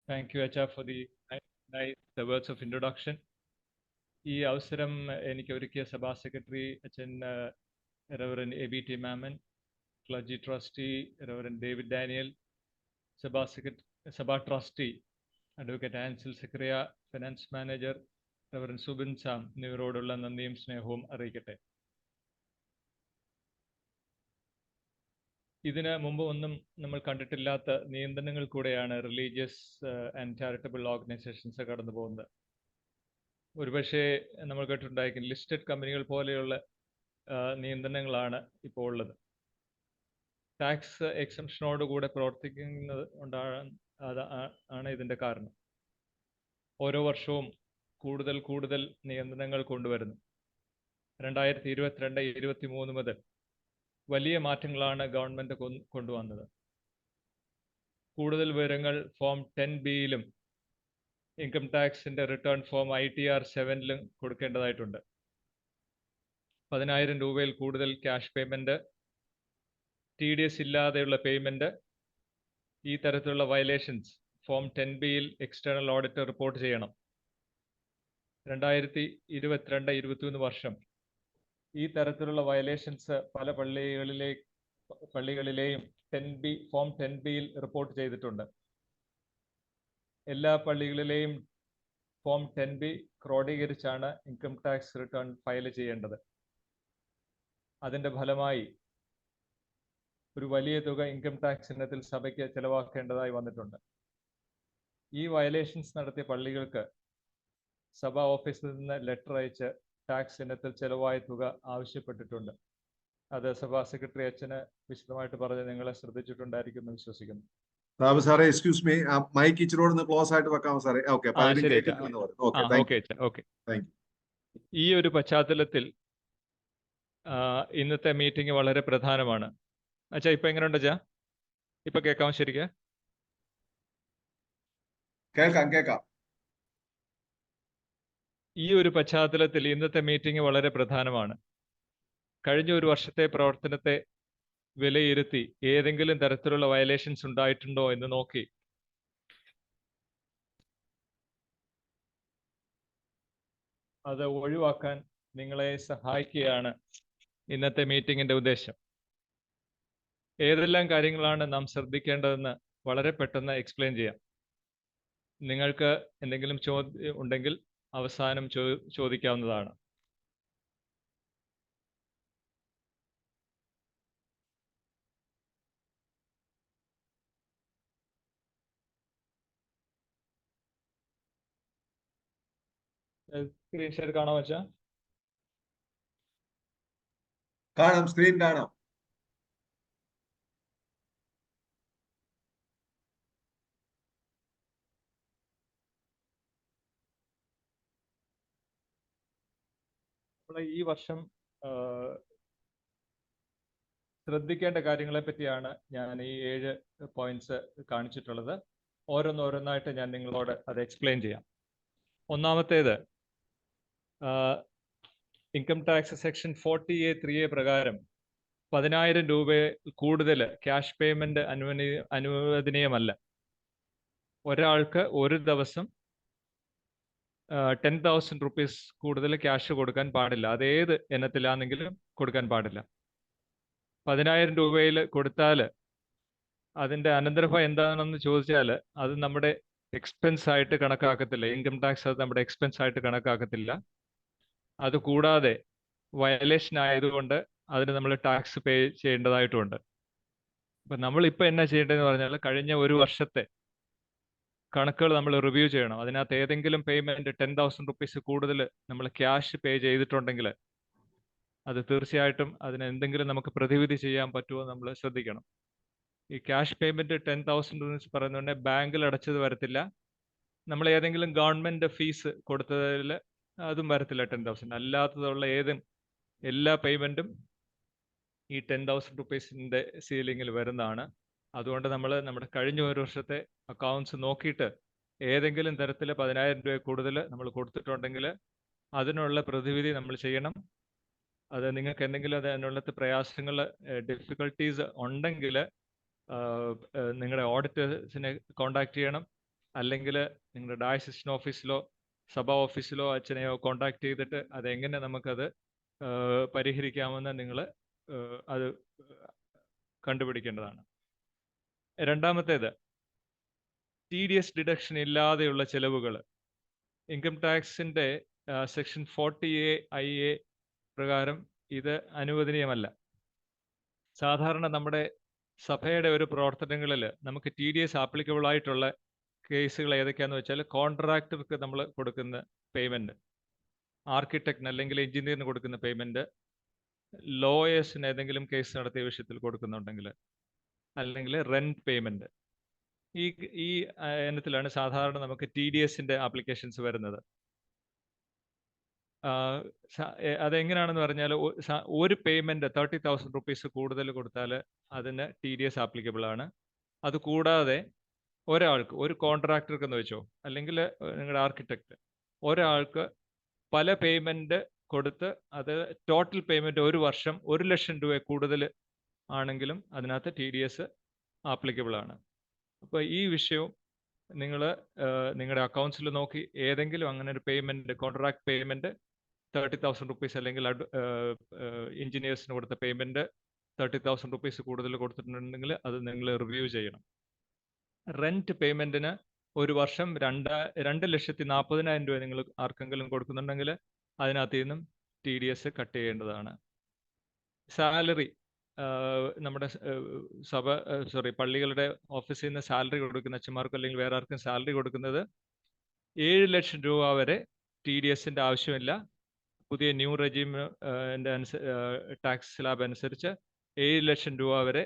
Thank you, Acha, for the nice words of introduction. ഈ അവസരം എനിക്ക് ഒരുക്കിയ സഭാ സെക്രട്ടറി അച്ഛൻ reverend ABT Maman, clergy trustee reverend David Daniel, സഭാ ട്രസ്റ്റി advocate Ansil Zacharia, finance manager reverend Subin Sam എന്നിവരോടുള്ള നന്ദിയും സ്നേഹവും അറിയിക്കട്ടെ. ഇതിന് മുമ്പ് ഒന്നും നമ്മൾ കണ്ടിട്ടില്ലാത്ത നിയന്ത്രണങ്ങൾ കൂടെയാണ് റിലീജിയസ് ആൻഡ് ചാരിറ്റബിൾ ഓർഗനൈസേഷൻസ് കടന്നു പോകുന്നത്. ഒരുപക്ഷെ നമ്മൾ കേട്ടിട്ടുണ്ടായിരിക്കും ലിസ്റ്റഡ് കമ്പനികൾ പോലെയുള്ള നിയന്ത്രണങ്ങളാണ് ഇപ്പോൾ ഉള്ളത്. ടാക്സ് എക്സംഷനോടുകൂടെ പ്രവർത്തിക്കുന്നത് ആണ് ഇതിൻ്റെ കാരണം. ഓരോ വർഷവും കൂടുതൽ നിയന്ത്രണങ്ങൾ കൊണ്ടുവരുന്നു. 2022-23 മുതൽ വലിയ മാറ്റങ്ങളാണ് ഗവൺമെൻറ് കൊണ്ടുവന്നത്. കൂടുതൽ വിവരങ്ങൾ form 10B-യിലും income ടാക്സിൻ്റെ return form ITR 7-ലും കൊടുക്കേണ്ടതായിട്ടുണ്ട്. 10,000 രൂപയിൽ കൂടുതൽ ക്യാഷ് പേയ്മെൻറ്റ്, TDS ഇല്ലാതെയുള്ള പേയ്മെൻറ്റ്, ഈ തരത്തിലുള്ള violations form 10B-യിൽ external auditor report ചെയ്യണം. 2022-23 വർഷം ഈ തരത്തിലുള്ള വയലേഷൻസ് പല പള്ളികളിലെയും ഫോം 10B-യിൽ റിപ്പോർട്ട് ചെയ്തിട്ടുണ്ട്. എല്ലാ പള്ളികളിലെയും ഫോം 10B ക്രോഡീകരിച്ചാണ് ഇൻകം ടാക്സ് റിട്ടേൺ ഫയൽ ചെയ്യേണ്ടത്. അതിൻ്റെ ഫലമായി ഒരു വലിയ തുക ഇൻകം ടാക്സ് ഇനത്തിൽ സഭയ്ക്ക് ചെലവാക്കേണ്ടതായി വന്നിട്ടുണ്ട്. ഈ വയലേഷൻസ് നടത്തിയ പള്ളികൾക്ക് സഭാ ഓഫീസിൽ നിന്ന് ലെറ്റർ അയച്ച് ടാക്സ് ഇനത്തിൽ ചെലവായ തുക ആവശ്യപ്പെട്ടിട്ടുണ്ട്. അത് സഭാ സെക്രട്ടറി അച്ഛന് വിശദമായിട്ട് പറഞ്ഞ് നിങ്ങളെ ശ്രദ്ധിച്ചിട്ടുണ്ടായിരിക്കും എന്ന് വിശ്വസിക്കുന്നു. സാറേ, എക്സ്ക്യൂസ് മീ, മൈക്ക് ഇച്ചിരി ക്ലോസ് ആയിട്ട് വെക്കാമോ സാറേ? ഈ ഒരു പശ്ചാത്തലത്തിൽ ഇന്നത്തെ മീറ്റിംഗ് വളരെ പ്രധാനമാണ്. അച്ഛാ, ഇപ്പൊ എങ്ങനെയുണ്ട് അച്ഛാ? ഇപ്പൊ കേൾക്കാമോ? ശരിക്കും കേൾക്കാം. ഈ ഒരു പശ്ചാത്തലത്തിൽ ഇന്നത്തെ മീറ്റിംഗ് വളരെ പ്രധാനമാണ്. കഴിഞ്ഞ ഒരു വർഷത്തെ പ്രവർത്തനത്തെ വിലയിരുത്തി ഏതെങ്കിലും തരത്തിലുള്ള വയലേഷൻസ് ഉണ്ടായിട്ടുണ്ടോ എന്ന് നോക്കി അത് ഒഴിവാക്കാൻ നിങ്ങളെ സഹായിക്കുകയാണ് ഇന്നത്തെ മീറ്റിംഗിന്റെ ഉദ്ദേശം. ഏതെല്ലാം കാര്യങ്ങളാണ് നാം ശ്രദ്ധിക്കേണ്ടതെന്ന് വളരെ പെട്ടെന്ന് എക്സ്പ്ലെയിൻ ചെയ്യാം. നിങ്ങൾക്ക് എന്തെങ്കിലും ചോദ്യം ഉണ്ടെങ്കിൽ അവസാനം ചോദിക്കാവുന്നതാണ്. സ്ക്രീൻ ഷെയർ കാണാൻ വെച്ചാ സ്ക്രീൻ കാണാം. ഈ വർഷം ശ്രദ്ധിക്കേണ്ട കാര്യങ്ങളെ പറ്റിയാണ് ഞാൻ ഈ 7 പോയിന്റ്സ് കാണിച്ചിട്ടുള്ളത്. ഓരോന്നായിട്ട് ഞാൻ നിങ്ങളോട് അത് എക്സ്പ്ലെയിൻ ചെയ്യാം. ഒന്നാമത്തേത്, ഇൻകം ടാക്സ് സെക്ഷൻ 40A(3) പ്രകാരം 10,000 രൂപ കൂടുതൽ ക്യാഷ് പേയ്മെന്റ് അനുവദനീയമല്ല. ഒരാൾക്ക് ഒരു ദിവസം 10,000 rupees കൂടുതൽ ക്യാഷ് കൊടുക്കാൻ പാടില്ല. അതേത് ഇനത്തിലാണെങ്കിലും കൊടുക്കാൻ പാടില്ല. 10,000 രൂപയിൽ കൊടുത്താൽ അതിൻ്റെ അനന്തരഫലം എന്താണെന്ന് ചോദിച്ചാൽ അത് നമ്മുടെ എക്സ്പെൻസ് ആയിട്ട് കണക്കാക്കത്തില്ല. ഇൻകം ടാക്സ് അത് നമ്മുടെ എക്സ്പെൻസ് ആയിട്ട് കണക്കാക്കത്തില്ല. അതുകൂടാതെ വയലേഷൻ ആയതുകൊണ്ട് അതിന് നമ്മൾ ടാക്സ് പേ ചെയ്യേണ്ടതായിട്ടുമുണ്ട്. അപ്പം നമ്മളിപ്പോൾ എന്നാ ചെയ്യേണ്ടതെന്ന് പറഞ്ഞാൽ കഴിഞ്ഞ ഒരു വർഷത്തെ കണക്കുകൾ നമ്മൾ റിവ്യൂ ചെയ്യണം. അതിനകത്ത് ഏതെങ്കിലും പേയ്മെൻറ്റ് 10,000 rupees കൂടുതൽ നമ്മൾ ക്യാഷ് പേ ചെയ്തിട്ടുണ്ടെങ്കിൽ അത് തീർച്ചയായിട്ടും അതിന് എന്തെങ്കിലും നമുക്ക് പ്രതിവിധി ചെയ്യാൻ പറ്റുമോ നമ്മൾ ശ്രദ്ധിക്കണം. ഈ ക്യാഷ് പേയ്മെൻറ്റ് 10,000 rupees പറയുന്നുണ്ടെങ്കിൽ ബാങ്കിൽ അടച്ചത് വരത്തില്ല. നമ്മൾ ഏതെങ്കിലും ഗവൺമെൻറ് ഫീസ് കൊടുത്തതിൽ അതും വരത്തില്ല 10,000. അല്ലാത്തതുള്ള എല്ലാ പേയ്മെൻറ്റും ഈ 10,000 rupees-ന്റെ സീലിങ്ങിൽ വരുന്നതാണ്. അതുകൊണ്ട് നമ്മൾ നമ്മുടെ കഴിഞ്ഞ ഒരു വർഷത്തെ അക്കൗണ്ട്സ് നോക്കിയിട്ട് ഏതെങ്കിലും തരത്തിൽ 10,000 രൂപ കൂടുതൽ നമ്മൾ കൊടുത്തിട്ടുണ്ടെങ്കിൽ അതിനുള്ള പ്രതിവിധി നമ്മൾ ചെയ്യണം. അത് നിങ്ങൾക്ക് എന്തെങ്കിലും അതിനുള്ള പ്രയാസങ്ങൾ, ഡിഫിക്കൽട്ടീസ് ഉണ്ടെങ്കിൽ നിങ്ങളുടെ ഓഡിറ്റേഴ്സിനെ കോണ്ടാക്ട് ചെയ്യണം. അല്ലെങ്കിൽ നിങ്ങളുടെ ഡയസിഷൻ ഓഫീസിലോ സഭാ ഓഫീസിലോ അച്ഛനെയോ കോണ്ടാക്ട് ചെയ്തിട്ട് അതെങ്ങനെ നമുക്കത് പരിഹരിക്കാമെന്ന് നിങ്ങൾ അത് കണ്ടുപിടിക്കേണ്ടതാണ്. രണ്ടാമത്തേത്, TDS ഡിഡക്ഷൻ ഇല്ലാതെയുള്ള ചെലവുകൾ. ഇൻകം ടാക്സിൻ്റെ സെക്ഷൻ 40A(IA) പ്രകാരം ഇത് അനുവദനീയമല്ല. സാധാരണ നമ്മുടെ സഭയുടെ ഒരു പ്രവർത്തനങ്ങളിൽ നമുക്ക് TDS ആപ്ലിക്കബിൾ ആയിട്ടുള്ള കേസുകൾ ഏതൊക്കെയാണെന്ന് വെച്ചാൽ, കോൺട്രാക്ടർക്ക് നമ്മൾ കൊടുക്കുന്ന പേയ്മെൻറ്റ്, ആർക്കിടെക്റ്റിന് അല്ലെങ്കിൽ എഞ്ചിനീയറിന് കൊടുക്കുന്ന പേയ്മെൻറ്റ്, ലോയേഴ്സിന് ഏതെങ്കിലും കേസ് നടത്തിയ വിഷയത്തിൽ കൊടുക്കുന്നുണ്ടെങ്കിൽ, അല്ലെങ്കിൽ റെൻറ്റ് പേയ്മെൻറ്റ്. ഈ ഇനത്തിലാണ് സാധാരണ നമുക്ക് TDSൻ്റെ ആപ്ലിക്കേഷൻസ് വരുന്നത്. അതെങ്ങനെയാണെന്ന് പറഞ്ഞാൽ, ഒരു പേയ്മെൻറ്റ് 30,000 റുപ്പീസ് കൂടുതൽ കൊടുത്താൽ അതിന് TDS ആപ്ലിക്കബിൾ ആണ്. അതുകൂടാതെ ഒരാൾക്ക്, ഒരു കോൺട്രാക്ടർക്ക് എന്ന് വെച്ചോ, അല്ലെങ്കിൽ നിങ്ങളുടെ ആർക്കിടെക്റ്റ്, ഒരാൾക്ക് പല പേയ്മെൻറ്റ് കൊടുത്ത് അത് ടോട്ടൽ പേയ്മെൻറ്റ് ഒരു വർഷം 1,00,000 രൂപ കൂടുതൽ ആണെങ്കിലും അതിനകത്ത് TDS ആപ്ലിക്കബിൾ ആണ്. അപ്പോൾ ഈ വിഷയവും നിങ്ങൾ നിങ്ങളുടെ അക്കൗണ്ട്സിൽ നോക്കി ഏതെങ്കിലും അങ്ങനെ ഒരു പേയ്മെൻറ്റ്, കോൺട്രാക്ട് പേയ്മെൻറ്റ് 30,000 റുപ്പീസ്, അല്ലെങ്കിൽ എഞ്ചിനീയേഴ്സിന് കൊടുത്ത പേയ്മെൻറ്റ് 30,000 റുപ്പീസ് കൂടുതൽ കൊടുത്തിട്ടുണ്ടെങ്കിൽ അത് നിങ്ങൾ റിവ്യൂ ചെയ്യണം. റെൻറ്റ് പേയ്മെൻറ്റിന് ഒരു വർഷം 2,40,000 രൂപ നിങ്ങൾ ആർക്കെങ്കിലും കൊടുക്കുന്നുണ്ടെങ്കിൽ അതിനകത്ത് നിന്നും TDS കട്ട് ചെയ്യേണ്ടതാണ്. സാലറി, നമ്മുടെ പള്ളികളുടെ ഓഫീസിൽ നിന്ന് സാലറി കൊടുക്കുന്ന അച്ഛന്മാർക്കും അല്ലെങ്കിൽ വേറെ ആർക്കും സാലറി കൊടുക്കുന്നത് 7,00,000 രൂപ വരെ TDSൻ്റെ ആവശ്യമില്ല. പുതിയ ന്യൂ റെജീമിൻ്റെ ടാക്സ് സ്ലാബ് അനുസരിച്ച് 7,00,000 രൂപ വരെ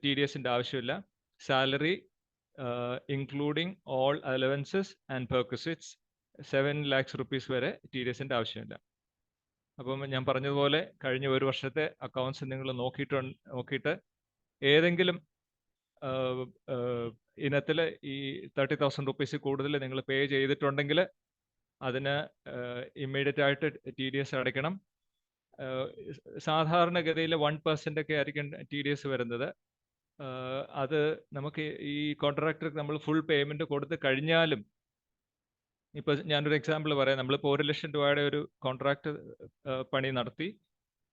TDSൻ്റെ ആവശ്യമില്ല. Salary including all allowances and perquisites 7 lakhs rupees വരെ TDSൻ്റെ ആവശ്യമില്ല. അപ്പം ഞാൻ പറഞ്ഞതുപോലെ കഴിഞ്ഞ ഒരു വർഷത്തെ അക്കൗണ്ട്സ് നിങ്ങൾ നോക്കിയിട്ട് ഏതെങ്കിലും ഇനത്തിൽ ഈ 30,000 റുപ്പീസ് കൂടുതൽ നിങ്ങൾ പേ ചെയ്തിട്ടുണ്ടെങ്കിൽ അതിന് ഇമ്മീഡിയറ്റ് ആയിട്ട് TDS അടയ്ക്കണം. സാധാരണഗതിയിൽ 1% ഒക്കെ ആയിരിക്കും TDS വരുന്നത്. അത് നമുക്ക് ഈ കോൺട്രാക്ടർക്ക് നമ്മൾ ഫുൾ പേയ്മെൻറ്റ് കൊടുത്ത് കഴിഞ്ഞാലും, ഇപ്പോൾ ഞാനൊരു എക്സാമ്പിൾ പറയാം. നമ്മളിപ്പോൾ 1,00,000 രൂപയുടെ ഒരു കോൺട്രാക്ട് പണി നടത്തി,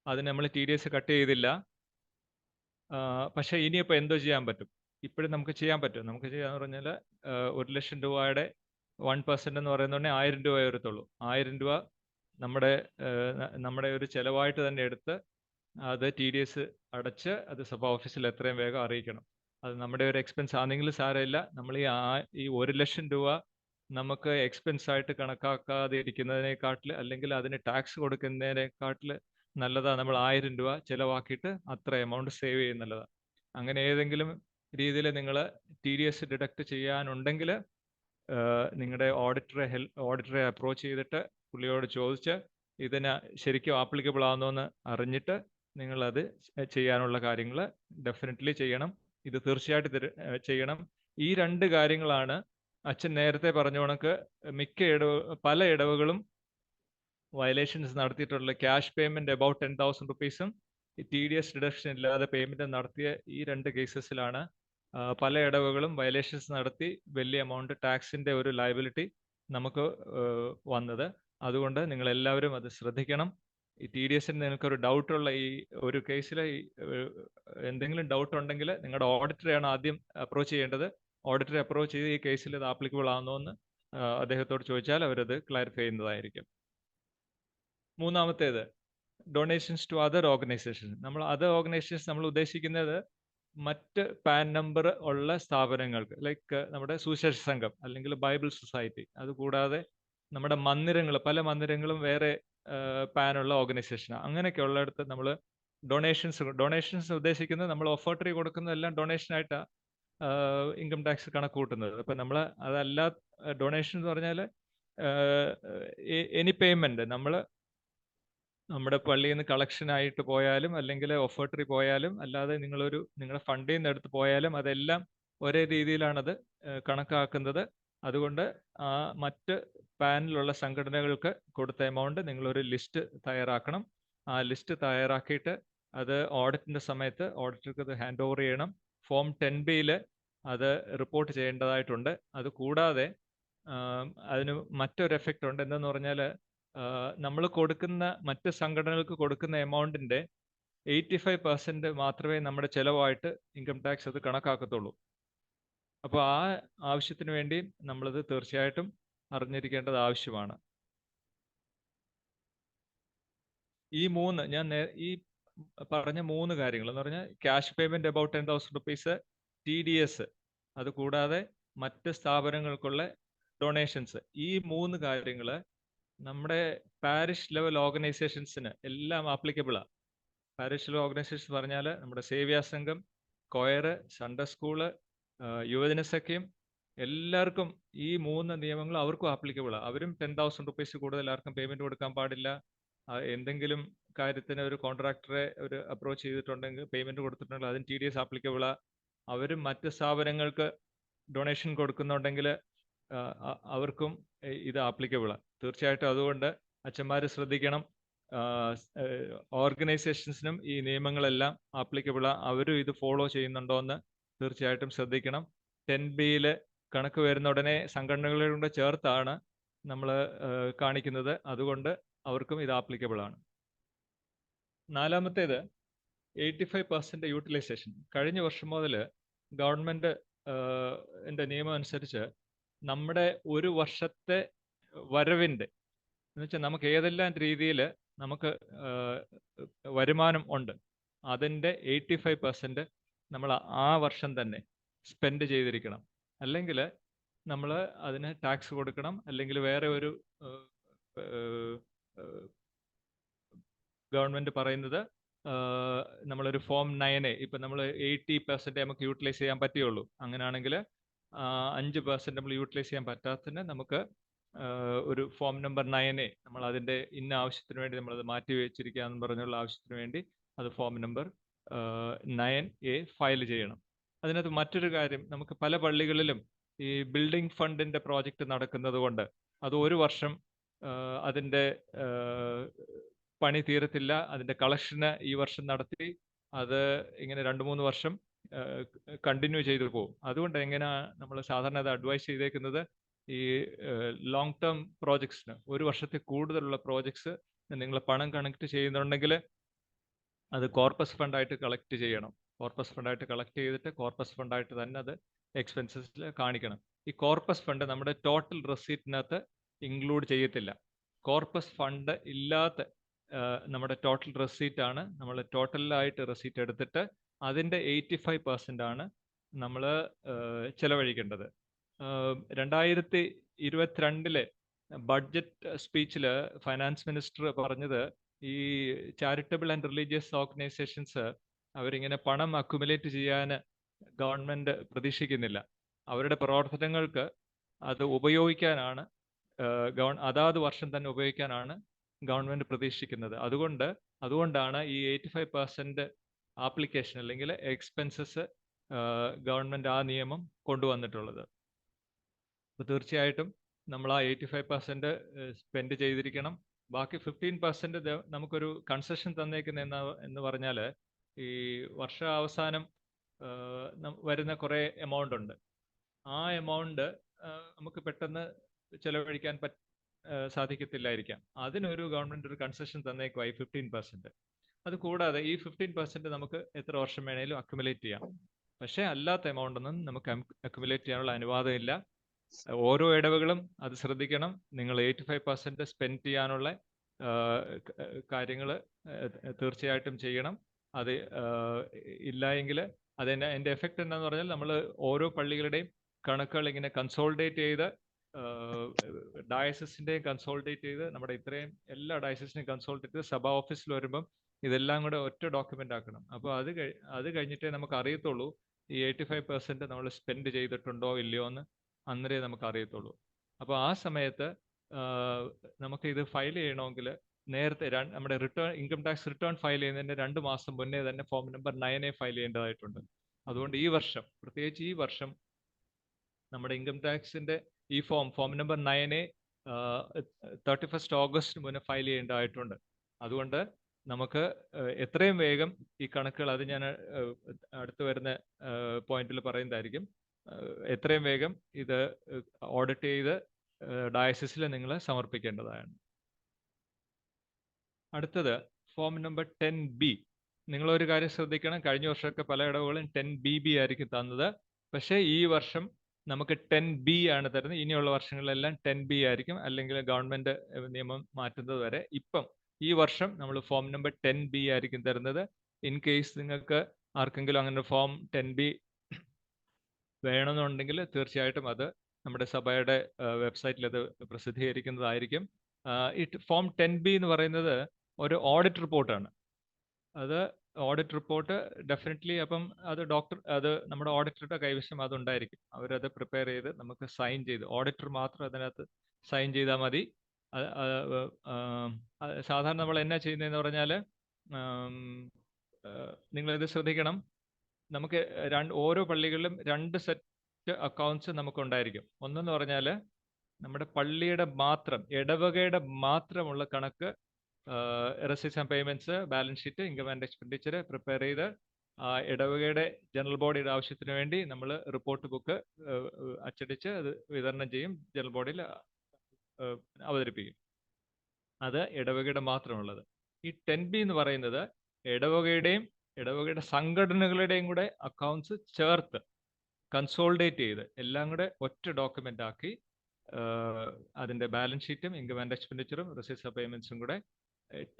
അതിന് നമ്മൾ TDS കട്ട് ചെയ്തില്ല. പക്ഷേ ഇനിയിപ്പോൾ എന്തോ ചെയ്യാൻ പറ്റും? ഇപ്പോഴും നമുക്ക് ചെയ്യാൻ പറ്റും. നമുക്ക് ചെയ്യാന്ന് പറഞ്ഞാൽ 1,00,000 രൂപയുടെ 1% എന്ന് പറയുന്നുണ്ടെങ്കിൽ 1,000 രൂപയെ വരത്തുള്ളൂ. 1,000 രൂപ നമ്മുടെ ഒരു ചിലവായിട്ട് തന്നെ എടുത്ത് അത് TDS അടച്ച് അത് സഭാ ഓഫീസിൽ എത്രയും വേഗം അറിയിക്കണം. അത് നമ്മുടെ ഒരു എക്സ്പെൻസ് ആണെങ്കിൽ സാരമില്ല. നമ്മൾ ഈ 1,00,000 രൂപ നമുക്ക് എക്സ്പെൻസ് ആയിട്ട് കണക്കാക്കാതെ ഇരിക്കുന്നതിനെക്കാട്ടിൽ, അല്ലെങ്കിൽ അതിന് ടാക്സ് കൊടുക്കുന്നതിനെക്കാട്ടിൽ നല്ലതാണ് നമ്മൾ 1,000 രൂപ ചിലവാക്കിയിട്ട് അത്ര എമൗണ്ട് സേവ് ചെയ്യുന്നുള്ളതാണ്. അങ്ങനെ ഏതെങ്കിലും രീതിയിൽ നിങ്ങൾ TDS ഡിഡക്റ്റ് ചെയ്യാനുണ്ടെങ്കിൽ നിങ്ങളുടെ ഓഡിറ്ററെ അപ്രോച്ച് ചെയ്തിട്ട് പുള്ളിയോട് ചോദിച്ച് ഇതിന് ശരിക്കും ആപ്ലിക്കബിൾ ആണെന്നോന്ന് അറിഞ്ഞിട്ട് നിങ്ങളത് ചെയ്യാനുള്ള കാര്യങ്ങൾ ഡെഫിനറ്റ്ലി ചെയ്യണം. ഇത് തീർച്ചയായിട്ടും ചെയ്യണം. ഈ 2 കാര്യങ്ങളാണ് അച്ഛൻ നേരത്തെ പറഞ്ഞ കണക്ക് പല ഇടവകളും വയലേഷൻസ് നടത്തിയിട്ടുള്ള cash payment about 10,000 റുപ്പീസും TDS deduction ഇല്ലാതെ പേയ്മെൻറ്റ് നടത്തിയ ഈ 2 കേസസിലാണ് പല ഇടവകളും വയലേഷൻസ് നടത്തി വലിയ എമൗണ്ട് ടാക്സിൻ്റെ ഒരു ലയബിലിറ്റി നമുക്ക് വന്നത്. അതുകൊണ്ട് നിങ്ങളെല്ലാവരും അത് ശ്രദ്ധിക്കണം. ഈ TDSന് നിങ്ങൾക്കൊരു ഡൗട്ടുള്ള ഈ ഒരു കേസിൽ എന്തെങ്കിലും ഡൗട്ട് ഉണ്ടെങ്കിൽ നിങ്ങളുടെ ഓഡിറ്ററെയാണ് ആദ്യം അപ്രോച്ച് ചെയ്യേണ്ടത്. ഓഡിറ്ററെ അപ്രോച്ച് ചെയ്ത് ഈ കേസിൽ ഇത് ആപ്ലിക്കബിൾ ആണോ എന്ന് അദ്ദേഹത്തോട് ചോദിച്ചാൽ അവരത് ക്ലാരിഫൈ ചെയ്യുന്നതായിരിക്കും. മൂന്നാമത്തേത്, donations to other organisation. Other organisations നമ്മൾ ഉദ്ദേശിക്കുന്നത് മറ്റ് പാൻ നമ്പർ ഉള്ള സ്ഥാപനങ്ങൾക്ക്, ലൈക്ക് നമ്മുടെ സുവിശേഷ സംഘം അല്ലെങ്കിൽ ബൈബിൾ സൊസൈറ്റി. അതുകൂടാതെ നമ്മുടെ മന്ദിരങ്ങൾ, പല മന്ദിരങ്ങളും വേറെ പാനുള്ള ഓർഗനൈസേഷനാണ്. അങ്ങനെയൊക്കെ ഉള്ളിടത്ത് നമ്മൾ ഡൊണേഷൻസ് ഉദ്ദേശിക്കുന്നത് നമ്മൾ ഒഫർട്ടറി കൊടുക്കുന്നതെല്ലാം ഡൊണേഷനായിട്ടാണ് ഇൻകം ടാക്സ് കണക്ക് കൂട്ടുന്നത്. അപ്പം നമ്മൾ അതല്ല, ഡൊണേഷൻ എന്ന് പറഞ്ഞാൽ എനി പേയ്മെൻറ്റ് നമ്മുടെ പള്ളിയിൽ നിന്ന് കളക്ഷനായിട്ട് പോയാലും അല്ലെങ്കിൽ ഒഫർട്ടറി പോയാലും അല്ലാതെ നിങ്ങളുടെ ഫണ്ടിൽ നിന്ന് എടുത്ത് പോയാലും അതെല്ലാം ഒരേ രീതിയിലാണത് കണക്കാക്കുന്നത്. അതുകൊണ്ട് മറ്റ് പാനിലുള്ള സംഘടനകൾക്ക് കൊടുത്ത എമൗണ്ട് നിങ്ങളൊരു ലിസ്റ്റ് തയ്യാറാക്കണം. ആ ലിസ്റ്റ് തയ്യാറാക്കിയിട്ട് അത് ഓഡിറ്റിൻ്റെ സമയത്ത് ഓഡിറ്റർക്ക് അത് ഹാൻഡ് ഓവർ ചെയ്യണം. ഫോം 10B അത് റിപ്പോർട്ട് ചെയ്യേണ്ടതായിട്ടുണ്ട്. അത് കൂടാതെ അതിന് മറ്റൊരു എഫക്റ്റ് ഉണ്ട്. എന്തെന്ന് പറഞ്ഞാൽ നമ്മൾ കൊടുക്കുന്ന മറ്റ് സംഘടനകൾക്ക് കൊടുക്കുന്ന എമൗണ്ടിൻ്റെ 85% മാത്രമേ നമ്മുടെ ചിലവായിട്ട് ഇൻകം ടാക്സ് അത് കണക്കാക്കത്തുള്ളൂ. അപ്പോൾ ആ ആവശ്യത്തിന് വേണ്ടി നമ്മളത് തീർച്ചയായിട്ടും അറിഞ്ഞിരിക്കേണ്ടത് ആവശ്യമാണ്. ഈ പറഞ്ഞ 3 കാര്യങ്ങൾ എന്ന് പറഞ്ഞാൽ cash payment about 10,000 rupees, TDS, അത് കൂടാതെ മറ്റ് സ്ഥാപനങ്ങൾക്കുള്ള ഡൊണേഷൻസ്, ഈ 3 കാര്യങ്ങൾ നമ്മുടെ പാരിഷ് ലെവൽ ഓർഗനൈസേഷൻസിന് എല്ലാം ആപ്ലിക്കബിളാണ്. പാരിഷ് ലെവൽ ഓർഗനൈസേഷൻ പറഞ്ഞാൽ നമ്മുടെ സേവ്യ സംഘം, കൊയർ, സൺഡേ സ്കൂള്, യുവജന സഖ്യം, എല്ലാവർക്കും ഈ 3 നിയമങ്ങൾ അവർക്കും ആപ്ലിക്കബിളാണ്. അവരും 10,000 റുപ്പീസ് കൂടുതൽ ആർക്കും പേയ്മെന്റ് കൊടുക്കാൻ പാടില്ല. എന്തെങ്കിലും കാര്യത്തിന് ഒരു കോൺട്രാക്ടറെ ഒരു അപ്രോച്ച് ചെയ്തിട്ടുണ്ടെങ്കിൽ പേയ്മെന്റ് കൊടുത്തിട്ടുണ്ടെങ്കിൽ അതിന് TDS ആപ്ലിക്കബിളാണ്. അവരും മറ്റ് സ്ഥാപനങ്ങൾക്ക് ഡൊണേഷൻ കൊടുക്കുന്നുണ്ടെങ്കിൽ അവർക്കും ഇത് ആപ്ലിക്കബിളാണ്. തീർച്ചയായിട്ടും അതുകൊണ്ട് അച്ഛന്മാർ ശ്രദ്ധിക്കണം. ഓർഗനൈസേഷൻസിനും ഈ നിയമങ്ങളെല്ലാം ആപ്ലിക്കബിളാണ്. അവരും ഇത് ഫോളോ ചെയ്യുന്നുണ്ടോ എന്ന് തീർച്ചയായിട്ടും ശ്രദ്ധിക്കണം. 10B കണക്ക് വരുന്ന ഉടനെ സംഘടനകളോട് ചേർത്താണ് നമ്മൾ കാണിക്കുന്നത്. അതുകൊണ്ട് അവർക്കും ഇത് ആപ്ലിക്കബിൾ ആണ്. 4-മത്തേത് 85% യൂട്ടിലൈസേഷൻ. കഴിഞ്ഞ വർഷം മുതൽ ഗവൺമെന്റ് നിയമം അനുസരിച്ച് നമ്മുടെ ഒരു വർഷത്തെ വരവിൻ്റെ എന്ന് വെച്ചാൽ നമുക്ക് ഏതെല്ലാം രീതിയിൽ നമുക്ക് വരുമാനം ഉണ്ട് അതിൻ്റെ 85% നമ്മൾ ആ വർഷം തന്നെ സ്പെൻഡ് ചെയ്തിരിക്കണം. അല്ലെങ്കിൽ നമ്മൾ അതിന് ടാക്സ് കൊടുക്കണം. അല്ലെങ്കിൽ വേറെ ഒരു ഗവൺമെന്റ് പറയുന്നത് നമ്മളൊരു ഫോം 9A, ഇപ്പം നമ്മൾ 80% നമുക്ക് യൂട്ടിലൈസ് ചെയ്യാൻ പറ്റുകയുള്ളൂ. അങ്ങനെയാണെങ്കിൽ 5% നമ്മൾ യൂട്ടിലൈസ് ചെയ്യാൻ പറ്റാത്തതിന് നമുക്ക് ഒരു ഫോം നമ്പർ 9A നമ്മൾ അതിൻ്റെ ഇന്ന ആവശ്യത്തിന് വേണ്ടി നമ്മളത് മാറ്റി വെച്ചിരിക്കുക എന്ന് പറഞ്ഞുള്ള ആവശ്യത്തിന് വേണ്ടി അത് ഫോം നമ്പർ 9A ഫയൽ ചെയ്യണം. അതിനകത്ത് മറ്റൊരു കാര്യം, നമുക്ക് പല പള്ളികളിലും ഈ ബിൽഡിംഗ് ഫണ്ടിൻ്റെ പ്രോജക്റ്റ് നടക്കുന്നത് കൊണ്ട് അത് ഒരു വർഷം അതിൻ്റെ പണി തീരത്തില്ല. അതിൻ്റെ കളക്ഷന് ഈ വർഷം നടത്തി അത് ഇങ്ങനെ 2-3 വർഷം കണ്ടിന്യൂ ചെയ്തു പോകും. അതുകൊണ്ട് എങ്ങനെയാണ് നമ്മൾ സാധാരണ അത് അഡ്വൈസ് ചെയ്തേക്കുന്നത്, ഈ ലോങ് ടേം പ്രോജക്ട്സിന്, ഒരു വർഷത്തിൽ കൂടുതലുള്ള പ്രോജക്ട്സ് നിങ്ങൾ പണം കണക്ട് ചെയ്യുന്നുണ്ടെങ്കിൽ അത് കോർപ്പസ് ഫണ്ടായിട്ട് കളക്ട് ചെയ്യണം. കോർപ്പസ് ഫണ്ടായിട്ട് കളക്ട് ചെയ്തിട്ട് കോർപ്പസ് ഫണ്ടായിട്ട് തന്നെ അത് എക്സ്പെൻസസിൽ കാണിക്കണം. ഈ കോർപ്പസ് ഫണ്ട് നമ്മുടെ ടോട്ടൽ റെസീറ്റിനകത്ത് ഇൻക്ലൂഡ് ചെയ്യത്തില്ല. കോർപ്പസ് ഫണ്ട് ഇല്ലാത്ത നമ്മുടെ ടോട്ടൽ റെസീറ്റ് ആണ് നമ്മൾ ടോട്ടലായിട്ട് റെസീറ്റ് എടുത്തിട്ട് അതിൻ്റെ 85% ആണ് നമ്മൾ ചെലവഴിക്കേണ്ടത്. 2022 ബഡ്ജറ്റ് സ്പീച്ചിൽ ഫൈനാൻസ് മിനിസ്റ്റർ പറഞ്ഞത് ഈ ചാരിറ്റബിൾ ആൻഡ് റിലീജിയസ് ഓർഗനൈസേഷൻസ് അവരിങ്ങനെ പണം അക്യുമുലേറ്റ് ചെയ്യാൻ ഗവൺമെന്റ് പ്രതീക്ഷിക്കുന്നില്ല. അവരുടെ പ്രവർത്തനങ്ങൾക്ക് അത് ഉപയോഗിക്കാനാണ് അതാത് വർഷം തന്നെ ഉപയോഗിക്കാനാണ് ഗവൺമെന്റ് പ്രതീക്ഷിക്കുന്നത്. അതുകൊണ്ടാണ് ഈ 85% ആപ്ലിക്കേഷൻ അല്ലെങ്കിൽ എക്സ്പെൻസസ് ഗവൺമെന്റ് ആ നിയമം കൊണ്ടുവന്നിട്ടുള്ളത്. അപ്പോൾ തീർച്ചയായിട്ടും നമ്മൾ ആ 85% സ്പെൻഡ് ചെയ്തിരിക്കണം. ബാക്കി 15% നമുക്കൊരു കൺസെഷൻ തന്നേക്കുന്ന എന്ന് പറഞ്ഞാൽ ഈ വർഷാവസാനം വരുന്ന കുറേ എമൗണ്ട് ഉണ്ട്. ആ എമൗണ്ട് നമുക്ക് പെട്ടെന്ന് ചെലവഴിക്കാൻ സാധിക്കത്തില്ലായിരിക്കാം. അതിനൊരു ഗവൺമെന്റ് ഒരു കൺസെഷൻ തന്നേക്കുവായി 15%. അത് കൂടാതെ ഈ 15% നമുക്ക് എത്ര വർഷം വേണേലും അക്യുമുലേറ്റ് ചെയ്യാം. പക്ഷേ അല്ലാത്ത എമൗണ്ട് ഒന്നും നമുക്ക് അക്യുമുലേറ്റ് ചെയ്യാനുള്ള അനുവാദമില്ല. ഓരോ ഇടവകളും അത് ശ്രദ്ധിക്കണം. നിങ്ങൾ 85% സ്പെൻഡ് ചെയ്യാനുള്ള കാര്യങ്ങൾ തീർച്ചയായിട്ടും ചെയ്യണം. അത് ഇല്ല എങ്കിൽ അതിൻ്റെ എഫക്റ്റ് എന്താണെന്ന് പറഞ്ഞാൽ നമ്മൾ ഓരോ പള്ളികളുടെയും കണക്കുകൾ ഇങ്ങനെ കൺസോളിഡേറ്റ് ചെയ്ത് ഡയസിസിൻ്റെയും കൺസോളിഡേറ്റ് ചെയ്ത് നമ്മുടെ ഇത്രയും എല്ലാ ഡയസിസിനെയും കൺസോളിഡേറ്റ് ചെയ്ത് സഭാ ഓഫീസിൽ വരുമ്പം ഇതെല്ലാം കൂടെ ഒറ്റ ഡോക്യുമെൻ്റ് ആക്കണം. അപ്പോൾ അത് കഴിഞ്ഞിട്ടേ നമുക്ക് അറിയത്തുള്ളൂ ഈ 85% നമ്മൾ സ്പെൻഡ് ചെയ്തിട്ടുണ്ടോ ഇല്ലയോ എന്ന് അന്നേരേ നമുക്ക് അറിയത്തുള്ളൂ. അപ്പോൾ ആ സമയത്ത് നമുക്ക് ഇത് ഫയൽ ചെയ്യണമെങ്കിൽ നേരത്തെ നമ്മുടെ ഇൻകം ടാക്സ് റിട്ടേൺ ഫയൽ ചെയ്യുന്നതിൻ്റെ 2 മാസം മുന്നേ തന്നെ ഫോം നമ്പർ 9A ഫയൽ ചെയ്യേണ്ടതായിട്ടുണ്ട്. അതുകൊണ്ട് പ്രത്യേകിച്ച് ഈ വർഷം നമ്മുടെ ഇൻകം ടാക്സിൻ്റെ ഈ ഫോം നമ്പർ 9A 31 ഓഗസ്റ്റ് മുന്നേ ഫയൽ ചെയ്യേണ്ടതായിട്ടുണ്ട്. അതുകൊണ്ട് നമുക്ക് എത്രയും വേഗം ഈ കണക്കുകൾ, അത് ഞാൻ അടുത്ത് വരുന്ന പോയിന്റിൽ പറയുന്നതായിരിക്കും, എത്രയും വേഗം ഇത് ഓഡിറ്റ് ചെയ്ത് ഡയസിസിൽ നിങ്ങൾ സമർപ്പിക്കേണ്ടതാണ്. അടുത്തത് ഫോം നമ്പർ 10B. നിങ്ങളൊരു കാര്യം ശ്രദ്ധിക്കണം, കഴിഞ്ഞ വർഷമൊക്കെ പല ഇടവുകളും 10BB ആയിരിക്കും തന്നത്. പക്ഷേ ഈ വർഷം നമുക്ക് 10B ആണ് തരുന്നത്. ഇനിയുള്ള വർഷങ്ങളിലെല്ലാം 10B ആയിരിക്കും, അല്ലെങ്കിൽ ഗവൺമെന്റ് നിയമം മാറ്റുന്നത് വരെ. ഇപ്പം ഈ വർഷം നമ്മൾ ഫോം നമ്പർ 10B ആയിരിക്കും തരുന്നത്. ഇൻ കേസ് നിങ്ങൾക്ക് ആർക്കെങ്കിലും അങ്ങനെ ഫോം 10B വേണമെന്നുണ്ടെങ്കിൽ തീർച്ചയായിട്ടും അത് നമ്മുടെ സഭയുടെ വെബ്സൈറ്റിൽ അത് പ്രസിദ്ധീകരിക്കുന്നതായിരിക്കും. ഫോം 10B എന്ന് പറയുന്നത് ഒരു ഓഡിറ്റ് റിപ്പോർട്ടാണ്. അത് ഓഡിറ്റ് റിപ്പോർട്ട് ഡെഫിനറ്റ്ലി അപ്പം അത് നമ്മുടെ ഓഡിറ്ററുടെ കൈവശം അതുണ്ടായിരിക്കും. അവരത് പ്രിപ്പയർ ചെയ്ത് നമുക്ക് സൈൻ ചെയ്ത്, ഓഡിറ്റർ മാത്രം അതിനകത്ത് സൈൻ ചെയ്താൽ മതി. സാധാരണ നമ്മൾ എന്നാ ചെയ്യുന്നതെന്ന് പറഞ്ഞാൽ, നിങ്ങളിത് ശ്രദ്ധിക്കണം, നമുക്ക് ഓരോ പള്ളികളിലും 2 സെറ്റ് അക്കൗണ്ട്സ് നമുക്കുണ്ടായിരിക്കും. ഒന്നെന്ന് പറഞ്ഞാൽ നമ്മുടെ പള്ളിയുടെ മാത്രം, ഇടവകയുടെ മാത്രമുള്ള കണക്ക്, receipts and payments, balance sheet, income and expenditure prepare ചെയ്ത് ഇടവകയുടെ ജനറൽ ബോഡിയുടെ ആവശ്യത്തിന് വേണ്ടി നമ്മൾ റിപ്പോർട്ട് ബുക്ക് അച്ചടിച്ച് അത് വിതരണം ചെയ്യും, ജനറൽ ബോഡിയിൽ അവതരിപ്പിക്കും. അത് ഇടവകയുടെ മാത്രമുള്ളത്. ഈ 10B എന്ന് പറയുന്നത് ഇടവകയുടെ സംഘടനകളുടെയും കൂടെ അക്കൗണ്ട്സ് ചേർത്ത് കൺസോളിഡേറ്റ് ചെയ്ത് എല്ലാം കൂടെ ഒറ്റ ഡോക്യുമെന്റ് ആക്കി, അതിന്റെ ബാലൻസ് ഷീറ്റും ഇൻകം ആൻഡ് എക്സ്പെൻഡിച്ചറും റെസിപ്റ്റ്സ് ഓഫ് പേയ്മെന്റ്സും കൂടെ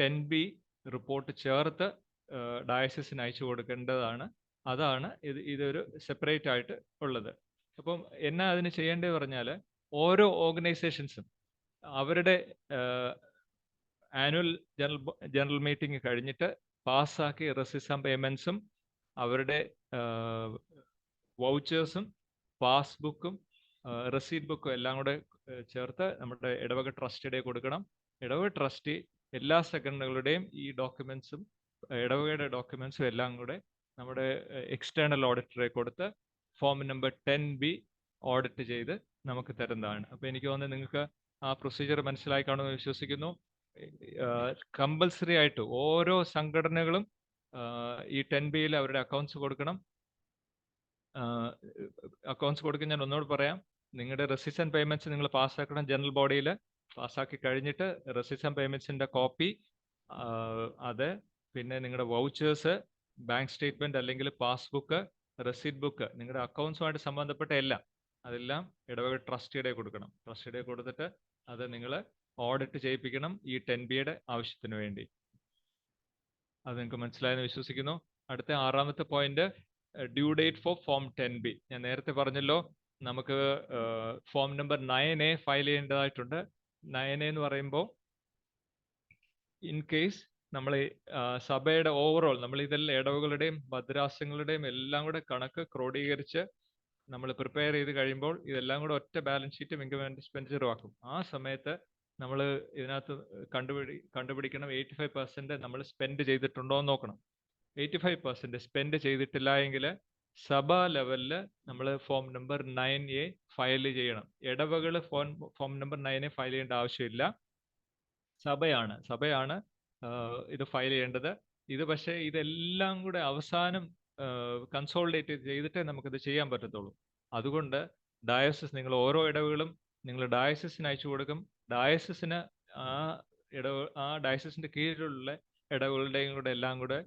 10B റിപ്പോർട്ട് ചേർത്ത് ഡയസിസിന് അയച്ചു കൊടുക്കേണ്ടതാണ്. അതാണ് ഇതൊരു സെപ്പറേറ്റ് ആയിട്ട് ഉള്ളത്. അപ്പം എന്നാ അതിന് ചെയ്യേണ്ടത് പറഞ്ഞാൽ, ഓരോ ഓർഗനൈസേഷൻസും അവരുടെ ആനുവൽ ജനറൽ മീറ്റിംഗ് കഴിഞ്ഞിട്ട് പാസ്സാക്കി റെസിപ്റ്റ്സ് ആൻഡ് പേയ്മെന്റ്സും അവരുടെ വൗച്ചേഴ്സും പാസ്ബുക്കും റെസീറ്റ് ബുക്കും എല്ലാം കൂടെ ചേർത്ത് നമ്മുടെ ഇടവക ട്രസ്റ്റിയുടെ കൊടുക്കണം. ഇടവക ട്രസ്റ്റി എല്ലാ സംഘടനകളുടെയും ഈ ഡോക്യുമെന്റ്സും ഇടവകയുടെ ഡോക്യുമെന്റ്സും എല്ലാം കൂടെ നമ്മുടെ എക്സ്റ്റേണൽ ഓഡിറ്ററെ കൊടുത്ത് ഫോം നമ്പർ 10B ഓഡിറ്റ് ചെയ്ത് നമുക്ക് തരുന്നതാണ്. അപ്പോൾ എനിക്ക് തോന്നുന്നത് നിങ്ങൾക്ക് ആ പ്രൊസീജിയർ മനസ്സിലായി കാണുമെന്ന് വിശ്വസിക്കുന്നു. കമ്പൽസറി ആയിട്ട് ഓരോ സംഘടനകളും ഈ 10Bയിൽ അവരുടെ അക്കൗണ്ട്സ് കൊടുക്കണം. അക്കൗണ്ട്സ് കൊടുക്കാൻ ഞാൻ ഒന്നുകൂടെ പറയാം, നിങ്ങളുടെ റെസിപ്റ്റ്സ് ആൻഡ് പേയ്മെന്റ്സ് നിങ്ങൾ പാസ്സാക്കണം. ജനറൽ ബോഡിയിൽ പാസ്സാക്കി കഴിഞ്ഞിട്ട് റെസിപ്റ്റ്സ് ആൻഡ് പേയ്മെന്റ്സിന്റെ കോപ്പി, അത് പിന്നെ നിങ്ങളുടെ വൗച്ചേഴ്സ്, ബാങ്ക് സ്റ്റേറ്റ്മെന്റ് അല്ലെങ്കിൽ പാസ്ബുക്ക്, റെസീറ്റ് ബുക്ക്, നിങ്ങളുടെ അക്കൗണ്ട്സുമായിട്ട് സംബന്ധപ്പെട്ട എല്ലാം, അതെല്ലാം ഇടവക ട്രസ്റ്റിയുടെ കൊടുക്കണം. ട്രസ്റ്റിയുടെ കൊടുത്തിട്ട് അത് നിങ്ങൾ ഓഡിറ്റ് ചെയ്യിപ്പിക്കണം ഈ 10Bയുടെ ആവശ്യത്തിന് വേണ്ടി. അത് നിങ്ങൾക്ക് മനസ്സിലായെന്ന് വിശ്വസിക്കുന്നു. അടുത്ത 6ാമത്തെ point, due date for form 10B. ഞാൻ നേരത്തെ പറഞ്ഞല്ലോ, നമുക്ക് ഫോം നമ്പർ 9A ഫയൽ ചെയ്യേണ്ടതായിട്ടുണ്ട്. 9A എന്ന് പറയുമ്പോൾ, ഇൻ കേസ് നമ്മൾ സഭയുടെ ഓവറോൾ നമ്മൾ ഇതെല്ലാം ഇടവകളുടെയും ഭദ്രാസങ്ങളുടെയും എല്ലാം കൂടെ കണക്ക് ക്രോഡീകരിച്ച് നമ്മൾ പ്രിപ്പയർ ചെയ്ത് കഴിയുമ്പോൾ ഇതെല്ലാം കൂടെ ഒറ്റ ബാലൻസ് ഷീറ്റും ഇൻകം ആൻഡ് എക്സ്പെൻഡിച്ചറും ആക്കും. ആ സമയത്ത് നമ്മൾ ഇതിനകത്ത് കണ്ടുപിടിക്കണം 85% നമ്മൾ സ്പെൻഡ് ചെയ്തിട്ടുണ്ടോ എന്ന് നോക്കണം. 85% സ്പെൻഡ് ചെയ്തിട്ടില്ല എങ്കിൽ സഭാ ലെവലിൽ നമ്മൾ ഫോം നമ്പർ 9A ഫയൽ ചെയ്യണം. ഇടവകൾ ഫോം നമ്പർ 9A ഫയൽ ചെയ്യേണ്ട ആവശ്യമില്ല, സഭയാണ് ഇത് ഫയൽ ചെയ്യേണ്ടത്. ഇത് പക്ഷേ ഇതെല്ലാം കൂടെ അവസാനം കൺസോളിഡേറ്റ് ചെയ്തിട്ടേ നമുക്കിത് ചെയ്യാൻ പറ്റത്തുള്ളൂ. അതുകൊണ്ട് ഡയസിസ്, നിങ്ങൾ ഓരോ ഇടവുകളും നിങ്ങൾ ഡയസിസിന് അയച്ചു കൊടുക്കും. ഡയസിസിന് ആ ഡയസിസിന്റെ കീഴിലുള്ള ഇടവുകളുടെയും കൂടെ എല്ലാം കൂടെ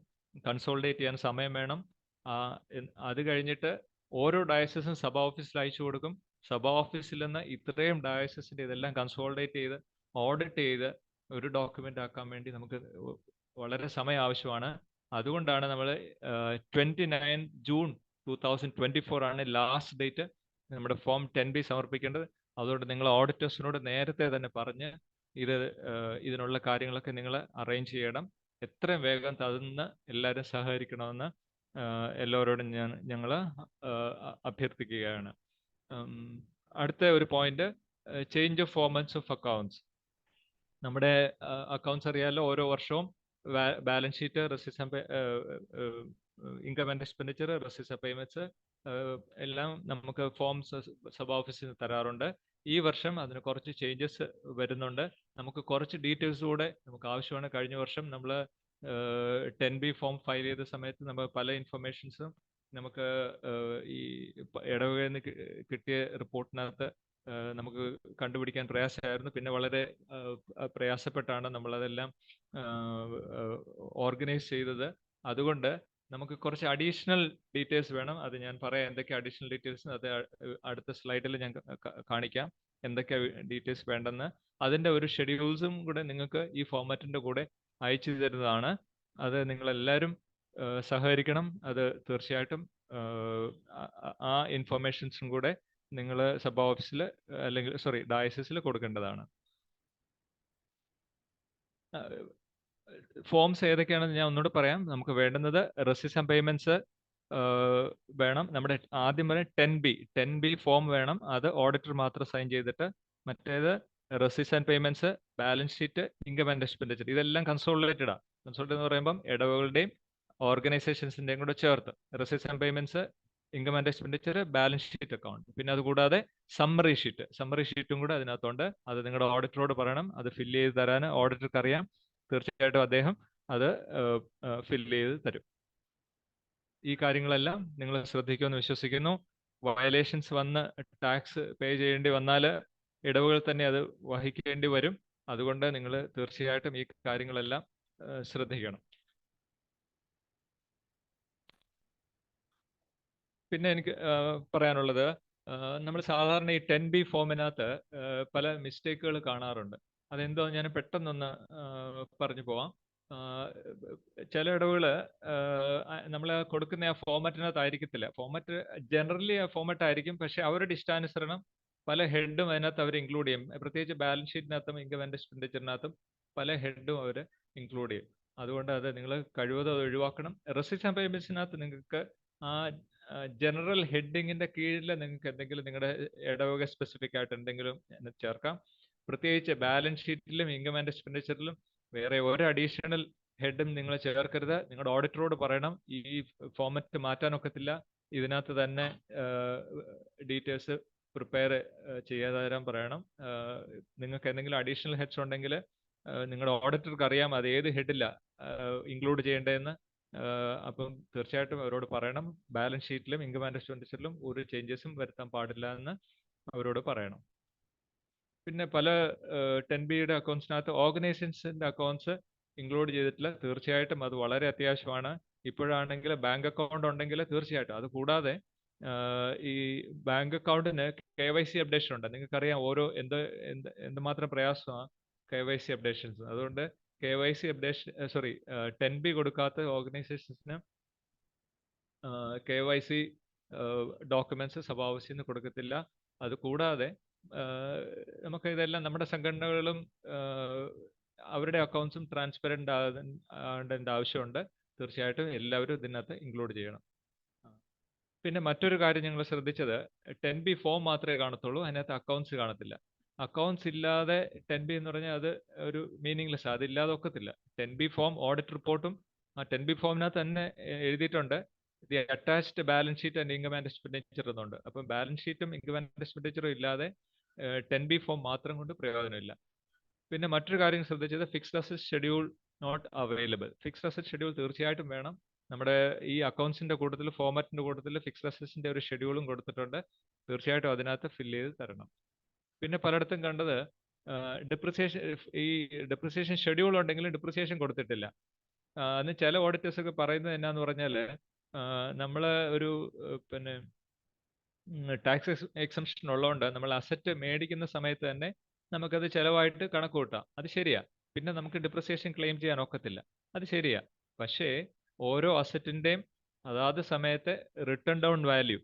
കൺസോളിഡേറ്റ് ചെയ്യാൻ സമയം വേണം. അത് കഴിഞ്ഞിട്ട് ഓരോ ഡയസിസും സഭാ ഓഫീസിൽ അയച്ചു കൊടുക്കും. സഭാ ഓഫീസിൽ നിന്ന് ഇത്രയും ഡയസിസിന്റെ ഇതെല്ലാം കൺസോളിഡേറ്റ് ചെയ്ത് ഓഡിറ്റ് ചെയ്ത് ഒരു ഡോക്യുമെന്റ് ആക്കാൻ വേണ്ടി നമുക്ക് വളരെ സമയം ആവശ്യമാണ്. അതുകൊണ്ടാണ് നമ്മൾ 29 ജൂൺ 2024 ആണ് ലാസ്റ്റ് ഡേറ്റ് നമ്മുടെ ഫോം 10B സമർപ്പിക്കേണ്ടത്. അതുകൊണ്ട് നിങ്ങൾ ഓഡിറ്റേഴ്സിനോട് നേരത്തെ തന്നെ പറഞ്ഞ് ഇതിനുള്ള കാര്യങ്ങളൊക്കെ നിങ്ങൾ അറേഞ്ച് ചെയ്യണം. എത്രയും വേഗം തന്ന് എല്ലാവരും സഹകരിക്കണമെന്ന് എല്ലാവരോടും ഞങ്ങൾ അഭ്യർത്ഥിക്കുകയാണ്. അടുത്ത ഒരു point, change of formats of accounts. നമ്മുടെ അക്കൗണ്ട്സ് അറിയാമല്ലോ, ഓരോ വർഷവും balance sheet, receipts, income and expenditure, receipts and payments എല്ലാം നമുക്ക് ഫോംസ് സഭാ ഓഫീസിൽ നിന്ന് തരാറുണ്ട്. ഈ വർഷം അതിന് കുറച്ച് ചേഞ്ചസ് വരുന്നുണ്ട്. നമുക്ക് കുറച്ച് ഡീറ്റെയിൽസ് കൂടെ നമുക്ക് ആവശ്യമാണ്. കഴിഞ്ഞ വർഷം നമ്മൾ 10B ഫോം ഫയൽ ചെയ്ത സമയത്ത് നമ്മൾ പല ഇൻഫർമേഷൻസും നമുക്ക് ഈ ഇടവകയിൽ നിന്ന് കിട്ടിയ റിപ്പോർട്ടിനകത്ത് നമുക്ക് കണ്ടുപിടിക്കാൻ പ്രയാസമായിരുന്നു. പിന്നെ വളരെ പ്രയാസപ്പെട്ടാണ് നമ്മളതെല്ലാം ഓർഗനൈസ് ചെയ്തത്. അതുകൊണ്ട് നമുക്ക് കുറച്ച് അഡീഷണൽ ഡീറ്റെയിൽസ് വേണം. അത് ഞാൻ പറയാം എന്തൊക്കെ അഡീഷണൽ ഡീറ്റെയിൽസ്, അത് അടുത്ത സ്ലൈഡിൽ ഞാൻ കാണിക്കാം എന്തൊക്കെ ഡീറ്റെയിൽസ് വേണ്ടെന്ന്. അതിൻ്റെ ഒരു ഷെഡ്യൂൾസും കൂടെ നിങ്ങൾക്ക് ഈ ഫോർമാറ്റിൻ്റെ കൂടെ അയച്ചു തരുന്നതാണ്. അത് നിങ്ങളെല്ലാവരും സഹകരിക്കണം. അത് തീർച്ചയായിട്ടും ആ ഇൻഫർമേഷൻസും കൂടെ നിങ്ങൾ സബ് ഓഫീസിൽ അല്ലെങ്കിൽ ഡയസിസിൽ കൊടുക്കേണ്ടതാണ്. ഫോംസ് ഏതൊക്കെയാണെന്ന് ഞാൻ ഒന്നുകൂടെ പറയാം. നമുക്ക് വേണ്ടുന്നത് റെസിസ് ആൻഡ് പേയ്മെന്റ്സ് വേണം. നമ്മുടെ ആദ്യം പറഞ്ഞ 10B ഫോം വേണം. അത് ഓഡിറ്റർ മാത്രം സൈൻ ചെയ്തിട്ട്. മറ്റേത് റെസിസ് and payments, balance sheet, income and expenditure, ഇതെല്ലാം കൺസോളിഡേറ്റഡാണ്. കൺസോളിഡേറ്റ് എന്ന് പറയുമ്പം ഇടവകളുടെയും ഓർഗനൈസേഷൻസിൻ്റെയും കൂടെ ചേർത്ത് റെസിസ് and payments, income and expenditure, balance sheet account. പിന്നെ അതുകൂടാതെ സമ്മറി ഷീറ്റും കൂടെ അതിനകത്തുണ്ട്. അത് നിങ്ങളുടെ ഓഡിറ്ററോട് പറയണം. അത് ഫില്ല് ചെയ്ത് തരാൻ ഓഡിറ്റർക്ക് അറിയാം. തീർച്ചയായിട്ടും അദ്ദേഹം അത് ഫില്ല് ചെയ്ത് തരും. ഈ കാര്യങ്ങളെല്ലാം നിങ്ങൾ ശ്രദ്ധിക്കുമെന്ന് വിശ്വസിക്കുന്നു. വയലേഷൻസ് വന്ന് ടാക്സ് പേ ചെയ്യേണ്ടി വന്നാൽ ഇടവുകൾ തന്നെ അത് വഹിക്കേണ്ടി വരും. അതുകൊണ്ട് നിങ്ങൾ തീർച്ചയായിട്ടും ഈ കാര്യങ്ങളെല്ലാം ശ്രദ്ധിക്കണം. പിന്നെ എനിക്ക് പറയാനുള്ളത്, നമ്മൾ സാധാരണ ഈ 10B ഫോമിനകത്ത് പല മിസ്റ്റേക്കുകൾ കാണാറുണ്ട്. അതെന്തോ ഞാൻ പെട്ടെന്നൊന്ന് പറഞ്ഞു പോവാം. ചില ഇടവുകൾ നമ്മൾ കൊടുക്കുന്ന ആ ഫോമാറ്റിനകത്ത് ആയിരിക്കത്തില്ല. ഫോമാറ്റ് ജനറലി ആ ഫോമാറ്റ് ആയിരിക്കും, പക്ഷെ അവരുടെ ഇഷ്ടാനുസരണം പല ഹെഡും അതിനകത്ത് അവർ ഇൻക്ലൂഡ് ചെയ്യും. പ്രത്യേകിച്ച് ബാലൻസ് ഷീറ്റിനകത്തും ഇൻകം ആൻഡ് എക്സ്പെൻഡിച്ചറിനകത്തും പല ഹെഡും അവർ ഇൻക്ലൂഡ് ചെയ്യും. അതുകൊണ്ട് അത് നിങ്ങൾ കഴിവതും അത് ഒഴിവാക്കണം. റെസിപ്റ്റ് ആൻഡ് പേയ്മെന്റ്സിനകത്ത് നിങ്ങൾക്ക് ആ ജനറൽ ഹെഡിങ്ങിന്റെ കീഴിൽ നിങ്ങൾക്ക് എന്തെങ്കിലും നിങ്ങളുടെ ഇടവക സ്പെസിഫിക് ആയിട്ട് എന്തെങ്കിലും ചേർക്കാം. പ്രത്യേകിച്ച് ബാലൻസ് ഷീറ്റിലും ഇൻകം ആൻഡ് എക്സ്പെൻഡിച്ചറിലും വേറെ ഒരു അഡീഷണൽ ഹെഡും നിങ്ങൾ ചേർക്കരുത്. നിങ്ങളുടെ ഓഡിറ്ററോട് പറയണം ഈ ഫോർമാറ്റ് മാറ്റാനൊക്കത്തില്ല, ഇതിനകത്ത് തന്നെ ഡീറ്റെയിൽസ് പ്രിപ്പയർ ചെയ്യാതെ തരാൻ പറയണം. നിങ്ങൾക്ക് എന്തെങ്കിലും അഡീഷണൽ ഹെഡ്സ് ഉണ്ടെങ്കിൽ നിങ്ങളുടെ ഓഡിറ്റർക്ക് അറിയാം അത് ഏത് ഹെഡില്ല ഇൻക്ലൂഡ് ചെയ്യേണ്ടതെന്ന്. അപ്പം തീർച്ചയായിട്ടും അവരോട് പറയണം. ബാലൻസ് ഷീറ്റിലും ഇൻകം ആൻഡ് എക്സ്പെൻഡിച്ചറിലും ഒരു ചേഞ്ചസും വരുത്താൻ പാടില്ല എന്ന് അവരോട് പറയണം. പിന്നെ പല 10Bയുടെ അക്കൗണ്ട്സിനകത്ത് ഓർഗനൈസേഷൻസിന്റെ അക്കൗണ്ട്സ് ഇൻക്ലൂഡ് ചെയ്തിട്ടില്ല. തീർച്ചയായിട്ടും അത് വളരെ അത്യാവശ്യമാണ്. ഇപ്പോഴാണെങ്കിൽ ബാങ്ക് അക്കൗണ്ട് ഉണ്ടെങ്കിൽ തീർച്ചയായിട്ടും. അത് കൂടാതെ ഈ ബാങ്ക് അക്കൗണ്ടിന് KYC അപ്ഡേഷൻ ഉണ്ട്. നിങ്ങൾക്കറിയാം ഓരോ എന്തുമാത്രം പ്രയാസമാണ് KYC അപ്ഡേഷൻസ്. അതുകൊണ്ട് KYC അപ്ഡേഷൻ 10B കൊടുക്കാത്ത ഓർഗനൈസേഷൻസിന് KYC ഡോക്യുമെന്റ്സ് സഭാവസിൽ നിന്ന് കൊടുക്കത്തില്ല. അത് കൂടാതെ നമുക്ക് ഇതെല്ലാം നമ്മുടെ സംഘടനകളും അവരുടെ അക്കൗണ്ട്സും ട്രാൻസ്പെറന്റ് ആകേണ്ട ആവശ്യമുണ്ട്. തീർച്ചയായിട്ടും എല്ലാവരും ഇതിനകത്ത് ഇൻക്ലൂഡ് ചെയ്യണം. പിന്നെ മറ്റൊരു കാര്യം ഞങ്ങൾ ശ്രദ്ധിച്ചത് 10B ഫോം മാത്രമേ കാണത്തുള്ളൂ, അതിനകത്ത് അക്കൗണ്ട്സ് കാണത്തില്ല. അക്കൗണ്ട്സ് ഇല്ലാതെ 10B എന്ന് പറഞ്ഞാൽ അത് ഒരു മീനിങ്ലെസ്, അതില്ലാതെ ഒക്കത്തില്ല. 10B ഫോം ഓഡിറ്റ് റിപ്പോർട്ടും ആ 10B ഫോമിനകത്ത് തന്നെ എഴുതിയിട്ടുണ്ട് the attached balance sheet and income and expenditure എന്നുണ്ട്. അപ്പം ബാലൻസ് ഷീറ്റും ഇൻകം ആൻഡ് എക്സ്പെൻഡിച്ചറും ഇല്ലാതെ 10B ഫോം മാത്രം കൊണ്ട് പ്രയോജനമില്ല. പിന്നെ മറ്റൊരു കാര്യം ശ്രദ്ധിച്ചത് fixed asset schedule not available. Fixed asset schedule തീർച്ചയായിട്ടും വേണം. നമ്മുടെ ഈ അക്കൗണ്ട്സിന്റെ കൂട്ടത്തിൽ ഫോർമാറ്റിന്റെ കൂട്ടത്തിൽ ഫിക്സ്ഡ് അസറ്റ്സിന്റെ ഒരു ഷെഡ്യൂളും കൊടുത്തിട്ടുണ്ട്. തീർച്ചയായിട്ടും അതിനകത്ത് ഫില്ല് ചെയ്ത് തരണം. പിന്നെ പലയിടത്തും കണ്ടത് ഡെപ്രിസിയേഷൻ ഷെഡ്യൂൾ ഉണ്ടെങ്കിലും ഡെപ്രിസിയേഷൻ കൊടുത്തിട്ടില്ല. അന്ന് ചില ഓഡിറ്റേഴ്സ് ഒക്കെ പറയുന്നത് എന്നാന്ന് പറഞ്ഞാൽ നമ്മൾ ഒരു പിന്നെ ടാക്സ് എക്സംഷൻ ഉള്ളതുകൊണ്ട് നമ്മൾ അസറ്റ് മേടിക്കുന്ന സമയത്ത് തന്നെ നമുക്കത് ചിലവായിട്ട് കണക്ക് കൂട്ടാം. അത് ശരിയാ. പിന്നെ നമുക്ക് ഡെപ്രിസിയേഷൻ ക്ലെയിം ചെയ്യാൻ ഒക്കത്തില്ല. അത് ശരിയാ. പക്ഷേ ഓരോ അസറ്റിന്റെയും അതാത് സമയത്തെ റിട്ടേൺ ഡൗൺ വാല്യൂ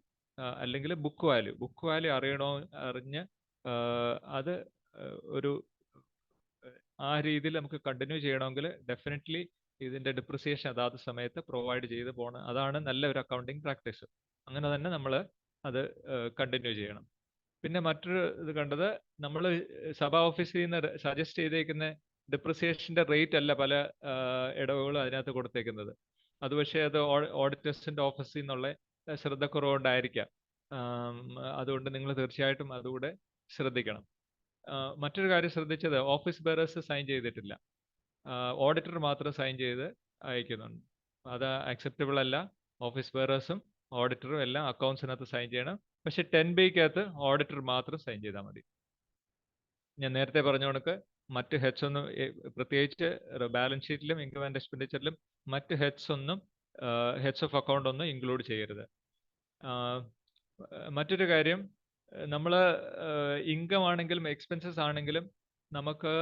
അല്ലെങ്കിൽ ബുക്ക് വാല്യൂ അറിഞ്ഞ് അത് ഒരു ആ രീതിയിൽ നമുക്ക് കണ്ടിന്യൂ ചെയ്യണമെങ്കിൽ ഡെഫിനറ്റ്ലി ഇതിന്റെ ഡെപ്രിസിയേഷൻ അതാത് സമയത്ത് പ്രൊവൈഡ് ചെയ്ത് പോകണം. അതാണ് നല്ല ഒരു അക്കൗണ്ടിങ് പ്രാക്ടീസ്. അങ്ങനെ തന്നെ നമ്മൾ അത് കണ്ടിന്യൂ ചെയ്യണം. പിന്നെ മറ്റൊരു ഇത് കണ്ടത്, നമ്മൾ സഭാ ഓഫീസിൽ നിന്ന് സജസ്റ്റ് ചെയ്തേക്കുന്ന ഡെപ്രിസിയേഷന്റെ റേറ്റ് അല്ല പല ഇടവുകളും അതിനകത്ത് കൊടുത്തേക്കുന്നത്. അത് പക്ഷേ അത് ഓഡിറ്റേഴ്സിന്റെ ഓഫീസിൽ നിന്നുള്ള ശ്രദ്ധക്കുറവുകൊണ്ടായിരിക്കാം. അതുകൊണ്ട് നിങ്ങൾ തീർച്ചയായിട്ടും അതുകൂടെ ശ്രദ്ധിക്കണം. മറ്റൊരു കാര്യം ശ്രദ്ധിച്ചത് ഓഫീസ് ബെയറേഴ്സ് സൈൻ ചെയ്തിട്ടില്ല, ഓഡിറ്റർ മാത്രം സൈൻ ചെയ്ത് അയക്കുന്നുണ്ട്. അത് അക്സെപ്റ്റബിൾ അല്ല. ഓഫീസ് ബെയറേഴ്സും ഓഡിറ്ററും എല്ലാം അക്കൗണ്ട്സിനകത്ത് സൈൻ ചെയ്യണം. പക്ഷെ 10B-ക്കകത്ത് ഓഡിറ്റർ മാത്രം സൈൻ ചെയ്താൽ മതി. ഞാൻ നേരത്തെ പറഞ്ഞ കണക്ക് മറ്റ് ഹെഡ്സ് ഒന്നും പ്രത്യേകിച്ച് ബാലൻസ് ഷീറ്റിലും ഇൻകം ആൻഡ് എക്സ്പെൻഡിച്ചറിലും മറ്റ് ഹെഡ്സ് ഓഫ് അക്കൗണ്ട് ഒന്നും ഇൻക്ലൂഡ് ചെയ്യരുത്. മറ്റൊരു കാര്യം, നമ്മൾ ഇൻകം ആണെങ്കിലും എക്സ്പെൻസസ് ആണെങ്കിലും നമുക്ക്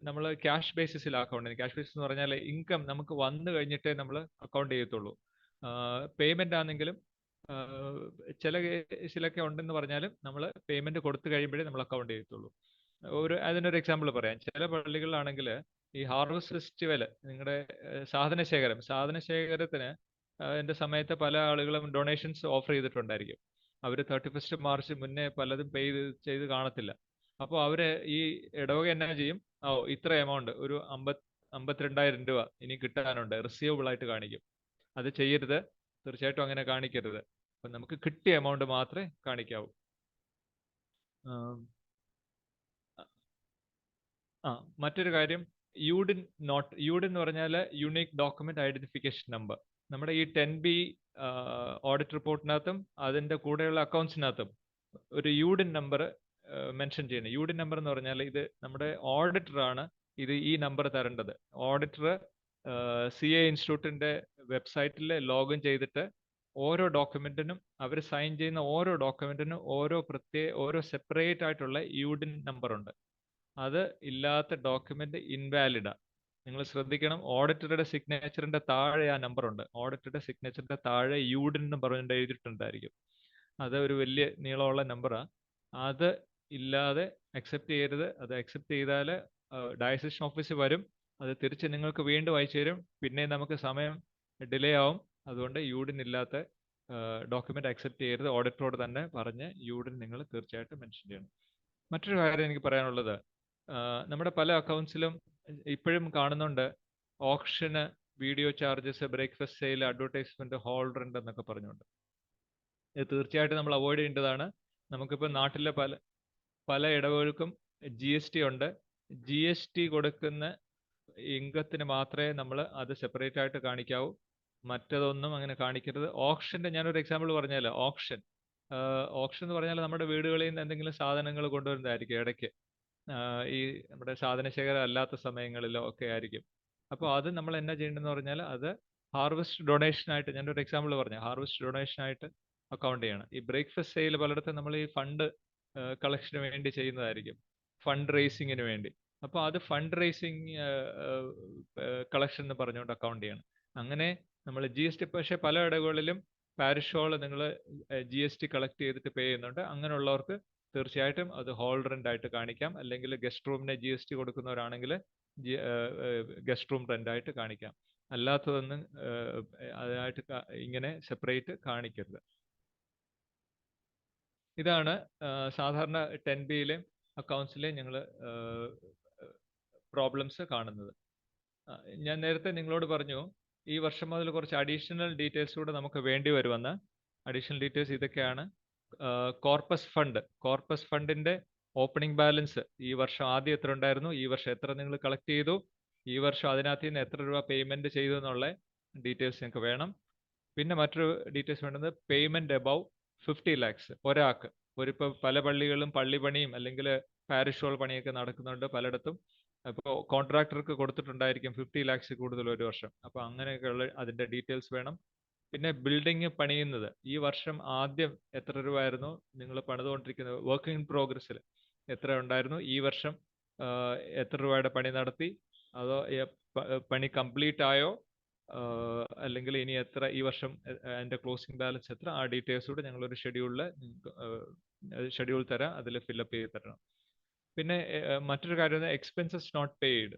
നമ്മൾ ക്യാഷ് ബേസിസിൽ അക്കൗണ്ട്. ക്യാഷ് ബേസിസ് എന്ന് പറഞ്ഞാൽ ഇൻകം നമുക്ക് വന്നു കഴിഞ്ഞിട്ടേ നമ്മൾ അക്കൗണ്ട് ചെയ്യത്തുള്ളൂ. പേയ്മെന്റ് ആണെങ്കിലും ചില കേസിലൊക്കെ ഉണ്ടെന്ന് പറഞ്ഞാലും നമ്മൾ പേയ്മെന്റ് കൊടുത്തു കഴിയുമ്പോഴേ നമ്മൾ അക്കൗണ്ട് ചെയ്യത്തുള്ളൂ. അതിനൊരു എക്സാമ്പിൾ പറയാം. ചില പള്ളികളിലാണെങ്കിൽ ഈ ഹാർവസ്റ്റ് ഫെസ്റ്റിവൽ, നിങ്ങളുടെ സാധനശേഖരത്തിന് എൻ്റെ സമയത്ത് പല ആളുകളും ഡൊണേഷൻസ് ഓഫർ ചെയ്തിട്ടുണ്ടായിരിക്കും. അവർ 31 മാർച്ച് മുന്നേ പലതും പേ ചെയ്ത് കാണത്തില്ല. അപ്പോൾ അവര് ഈ ഇടവക എന്നാ ചെയ്യും, ഇത്ര എമൗണ്ട് ഒരു 52,000 രൂപ ഇനി കിട്ടാനുണ്ട്, റിസീവബിൾ ആയിട്ട് കാണിക്കും. അത് ചെയ്യരുത്, തീർച്ചയായിട്ടും അങ്ങനെ കാണിക്കരുത്. അപ്പം നമുക്ക് കിട്ടിയ എമൗണ്ട് മാത്രമേ കാണിക്കാവൂ. മറ്റൊരു കാര്യം, യൂഡിൻ എന്ന് പറഞ്ഞാൽ യൂണിക് ഡോക്യുമെന്റ് ഐഡന്റിഫിക്കേഷൻ നമ്പർ. നമ്മുടെ ഈ 10B ഓഡിറ്റ് റിപ്പോർട്ടിനകത്തും അതിൻ്റെ കൂടെയുള്ള അക്കൗണ്ട്സിനകത്തും ഒരു യൂഡിൻ നമ്പർ മെൻഷൻ ചെയ്യണം. യൂഡിൻ നമ്പർ എന്ന് പറഞ്ഞാൽ ഇത് നമ്മുടെ ഓഡിറ്ററാണ് ഈ നമ്പർ തരേണ്ടത്. ഓഡിറ്റർ CA ഇൻസ്റ്റിറ്റ്യൂട്ടിന്റെ വെബ്സൈറ്റിൽ ലോഗിൻ ചെയ്തിട്ട് ഓരോ ഡോക്യുമെന്റിനും അവർ സൈൻ ചെയ്യുന്ന ഓരോ ഡോക്യുമെന്റിനും ഓരോ സെപ്പറേറ്റ് ആയിട്ടുള്ള യൂഡിൻ നമ്പർ ഉണ്ട്. അത് ഇല്ലാത്ത ഡോക്യുമെന്റ് ഇൻവാലിഡാ. നിങ്ങൾ ശ്രദ്ധിക്കണം, ഓഡിറ്ററുടെ സിഗ്നേച്ചറിന്റെ താഴെ ആ നമ്പർ ഉണ്ട്. ഓഡിറ്ററുടെ സിഗ്നേച്ചറിന്റെ താഴെ യൂഡിൻ എന്ന് പറഞ്ഞിട്ട് എഴുതിയിട്ടുണ്ടായിരിക്കും. അത് ഒരു വലിയ നീളമുള്ള നമ്പറാ. അത് ഇല്ലാതെ അക്സെപ്റ്റ് ചെയ്യരുത്. അത് അക്സെപ്റ്റ് ചെയ്താൽ ഡയസിഷൻ ഓഫീസിൽ വരും, അത് തിരിച്ച് നിങ്ങൾക്ക് വീണ്ടും അയച്ചു തരും. പിന്നെ നമുക്ക് സമയം ഡിലേ ആവും. അതുകൊണ്ട് യൂഡിൻ ഇല്ലാത്ത ഡോക്യുമെന്റ് അക്സെപ്റ്റ് ചെയ്യരുത്. ഓഡിറ്ററോട് തന്നെ പറഞ്ഞ് യൂഡിൻ നിങ്ങൾ തീർച്ചയായിട്ടും മെൻഷൻ ചെയ്യണം. മറ്റൊരു കാര്യം എനിക്ക് പറയാനുള്ളത്, നമ്മുടെ പല അക്കൗണ്ട്സിലും ഇപ്പോഴും കാണുന്നുണ്ട് option, video charges, breakfast sale, advertisement, hall rent എന്നൊക്കെ പറഞ്ഞുകൊണ്ട്. ഇത് തീർച്ചയായിട്ടും നമ്മൾ അവോയ്ഡ് ചെയ്യേണ്ടതാണ്. നമുക്കിപ്പോൾ നാട്ടിലെ പല ഇടവുകൾക്കും GST ഉണ്ട്. GST കൊടുക്കുന്ന ഇൻകത്തിന് മാത്രമേ നമ്മൾ അത് സെപ്പറേറ്റ് ആയിട്ട് കാണിക്കാവൂ. മറ്റതൊന്നും അങ്ങനെ കാണിക്കരുത്. ഓപ്ഷന്റെ ഞാനൊരു എക്സാമ്പിൾ പറഞ്ഞാൽ, ഓപ്ഷൻ എന്ന് പറഞ്ഞാൽ നമ്മുടെ വീടുകളിൽ നിന്ന് എന്തെങ്കിലും സാധനങ്ങൾ കൊണ്ടുവരുന്നതായിരിക്കും ഇടയ്ക്ക്, ഈ നമ്മുടെ സാധനശേഖരം അല്ലാത്ത സമയങ്ങളിലോ ഒക്കെ ആയിരിക്കും. അപ്പോൾ അത് നമ്മൾ എന്നാ ചെയ്യേണ്ടതെന്ന് പറഞ്ഞാൽ അത് ഹാർവസ്റ്റ് ഡൊണേഷൻ ആയിട്ട്, ഞാനൊരു എക്സാമ്പിൾ പറഞ്ഞു, ഹാർവസ്റ്റ് ഡൊണേഷൻ ആയിട്ട് അക്കൗണ്ട് ചെയ്യണം. ഈ ബ്രേക്ക്ഫാസ്റ്റ് സെയിൽ പലയിടത്തും നമ്മൾ ഈ ഫണ്ട് കളക്ഷന് വേണ്ടി ചെയ്യുന്നതായിരിക്കും, ഫണ്ട് റേസിങ്ങിന് വേണ്ടി. അപ്പോൾ അത് ഫണ്ട് റേസിങ് കളക്ഷൻ എന്ന് പറഞ്ഞുകൊണ്ട് അക്കൗണ്ട് ചെയ്യണം. അങ്ങനെ നമ്മൾ GST, പക്ഷേ പല ഇടങ്ങളിലും പാരിഷ് ഹോൾ നിങ്ങൾ GST കളക്ട് ചെയ്തിട്ട് പേ ചെയ്യുന്നുണ്ട്. അങ്ങനെയുള്ളവർക്ക് തീർച്ചയായിട്ടും അത് ഹോൾ റെന്റ് ആയിട്ട് കാണിക്കാം. അല്ലെങ്കിൽ ഗസ്റ്റ് റൂമിന് GST കൊടുക്കുന്നവരാണെങ്കിൽ ഗസ്റ്റ് റൂം റെന്റ് ആയിട്ട് കാണിക്കാം. അല്ലാത്തതൊന്നും അതിനായിട്ട് ഇങ്ങനെ സെപ്പറേറ്റ് കാണിക്കരുത്. ഇതാണ് സാധാരണ 10B-യിലെ അക്കൗണ്ട്സിലെ ഞങ്ങൾ പ്രോബ്ലംസ് കാണുന്നത്. ഞാൻ നേരത്തെ നിങ്ങളോട് പറഞ്ഞു ഈ വർഷം മുതൽ കുറച്ച് അഡീഷണൽ ഡീറ്റെയിൽസ് കൂടെ നമുക്ക് വേണ്ടി വരുമെന്ന്. അഡീഷണൽ ഡീറ്റെയിൽസ് ഇതൊക്കെയാണ്. കോർപ്പസ് ഫണ്ടിന്റെ ഓപ്പണിംഗ് ബാലൻസ് ഈ വർഷം ആദ്യം എത്ര ഉണ്ടായിരുന്നു, ഈ വർഷം എത്ര നിങ്ങൾ കളക്ട് ചെയ്തു, ഈ വർഷം അതിനകത്ത് നിന്ന് എത്ര രൂപ പേയ്മെന്റ് ചെയ്തു എന്നുള്ള ഡീറ്റെയിൽസ് നിങ്ങൾക്ക് വേണം. പിന്നെ മറ്റൊരു ഡീറ്റെയിൽസ് വേണ്ടത് പേയ്മെന്റ് അബവ് 50 lakhs ഒരാൾക്ക്. ഇപ്പോൾ പല പള്ളികളും പള്ളി പണിയും അല്ലെങ്കിൽ പാരിഷ് ഹോൾ പണിയൊക്കെ നടക്കുന്നുണ്ട് പലയിടത്തും. അപ്പോൾ കോൺട്രാക്ടർക്ക് കൊടുത്തിട്ടുണ്ടായിരിക്കും 50 lakhs കൂടുതൽ ഒരു വർഷം. അപ്പോൾ അങ്ങനെയൊക്കെയുള്ള അതിന്റെ ഡീറ്റെയിൽസ് വേണം. പിന്നെ ബിൽഡിംഗ് പണിയുന്നത് ഈ വർഷം ആദ്യം എത്ര രൂപ ആയിരുന്നു നിങ്ങൾ പണിതുകൊണ്ടിരിക്കുന്നത്, വർക്കിംഗ് ഇൻ പ്രോഗ്രസ്സിൽ എത്ര ഉണ്ടായിരുന്നു, ഈ വർഷം എത്ര രൂപയുടെ പണി നടത്തി, അതോ പണി കംപ്ലീറ്റ് ആയോ, അല്ലെങ്കിൽ ഇനി എത്ര ഈ വർഷം അതിന്റെ ക്ലോസിംഗ് ബാലൻസ് എത്ര, ആ ഡീറ്റെയിൽസ് കൂടെ ഞങ്ങളൊരു ഷെഡ്യൂൾ തരാം, അതിൽ ഫില്ലപ്പ് ചെയ്ത് തരണം. പിന്നെ മറ്റൊരു കാര്യം, എക്സ്പെൻസസ് നോട്ട് പെയ്ഡ്.